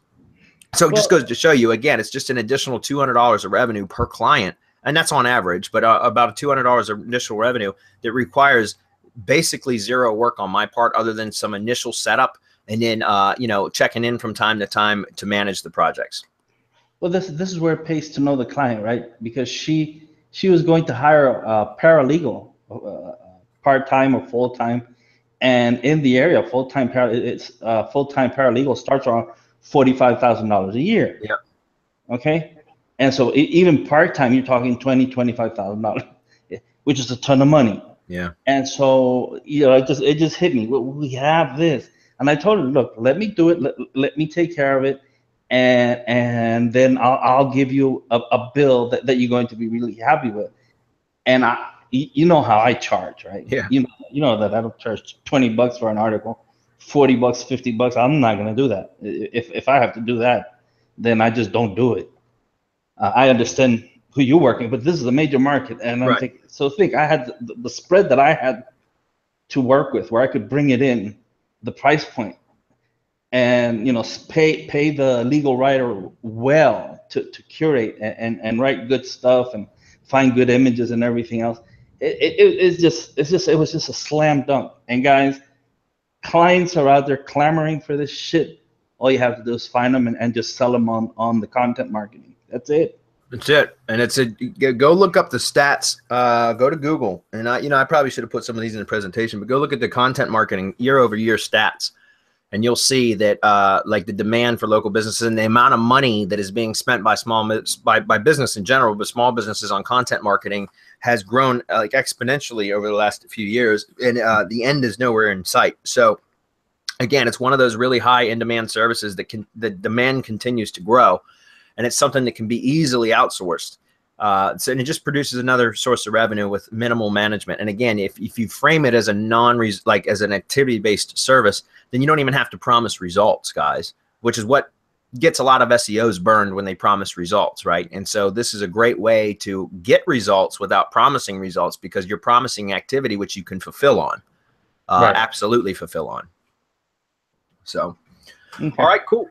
So it just goes to show you, again, it's just an additional $200 of revenue per client. And that's on average, but about $200 of initial revenue that requires basically zero work on my part, other than some initial setup, and then, checking in from time to time to manage the projects. Well, this is where it pays to know the client, right? Because she was going to hire a paralegal, part-time or full-time, and in the area, full-time paralegal starts around $45,000 a year. Yeah. Okay. And so even part-time, you're talking $25,000, which is a ton of money. Yeah. And so it just hit me. We have this, and I told her, look, let me do it. Let me take care of it. And then I'll give you a bill that you're going to be really happy with. And you know how I charge, right? Yeah. You know that I don't charge $20 for an article, $40, $50. I'm not going to do that. If I have to do that, then I just don't do it. I understand who you're working, but this is a major market, and I'm thinking, I had the spread that I had to work with, where I could bring it in, the price point, and pay the legal writer well to curate and write good stuff and find good images and everything else. It was just a slam dunk. And guys, clients are out there clamoring for this shit. All you have to do is find them and just sell them on the content marketing. That's it. That's it. And go look up the stats. Go to Google, and I probably should have put some of these in the presentation, but go look at the content marketing year-over-year stats. and you'll see that like the demand for local businesses and the amount of money that is being spent by by business in general, but small businesses on content marketing has grown like exponentially over the last few years, and the end is nowhere in sight. So again, it's one of those really high in demand services that the demand continues to grow, and it's something that can be easily outsourced. So and it just produces another source of revenue with minimal management. And again, if you frame it as a as an activity-based service, then you don't even have to promise results, guys, which is what gets a lot of SEOs burned when they promise results, right? And so this is a great way to get results without promising results, because you're promising activity which you can fulfill on, absolutely fulfill on. So, okay. All right, cool.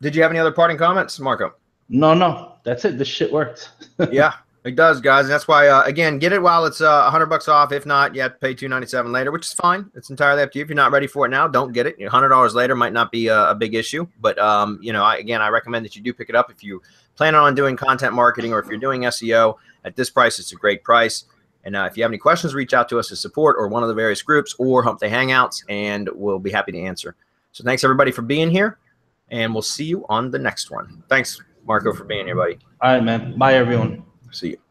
Did you have any other parting comments, Marco? No, that's it. This shit works. Yeah, it does, guys. And that's why, again, get it while it's $100 off. If not, you have to pay $297 later, which is fine. It's entirely up to you. If you're not ready for it now, don't get it. $100 later might not be a big issue, but you know, I recommend that you do pick it up if you plan on doing content marketing, or if you're doing SEO. At this price, it's a great price. And if you have any questions, reach out to us as support or one of the various groups or Hump Day Hangouts, and we'll be happy to answer. So thanks everybody for being here, and we'll see you on the next one. Thanks, Marco, for being here, buddy. All right, man. Bye, everyone. See you.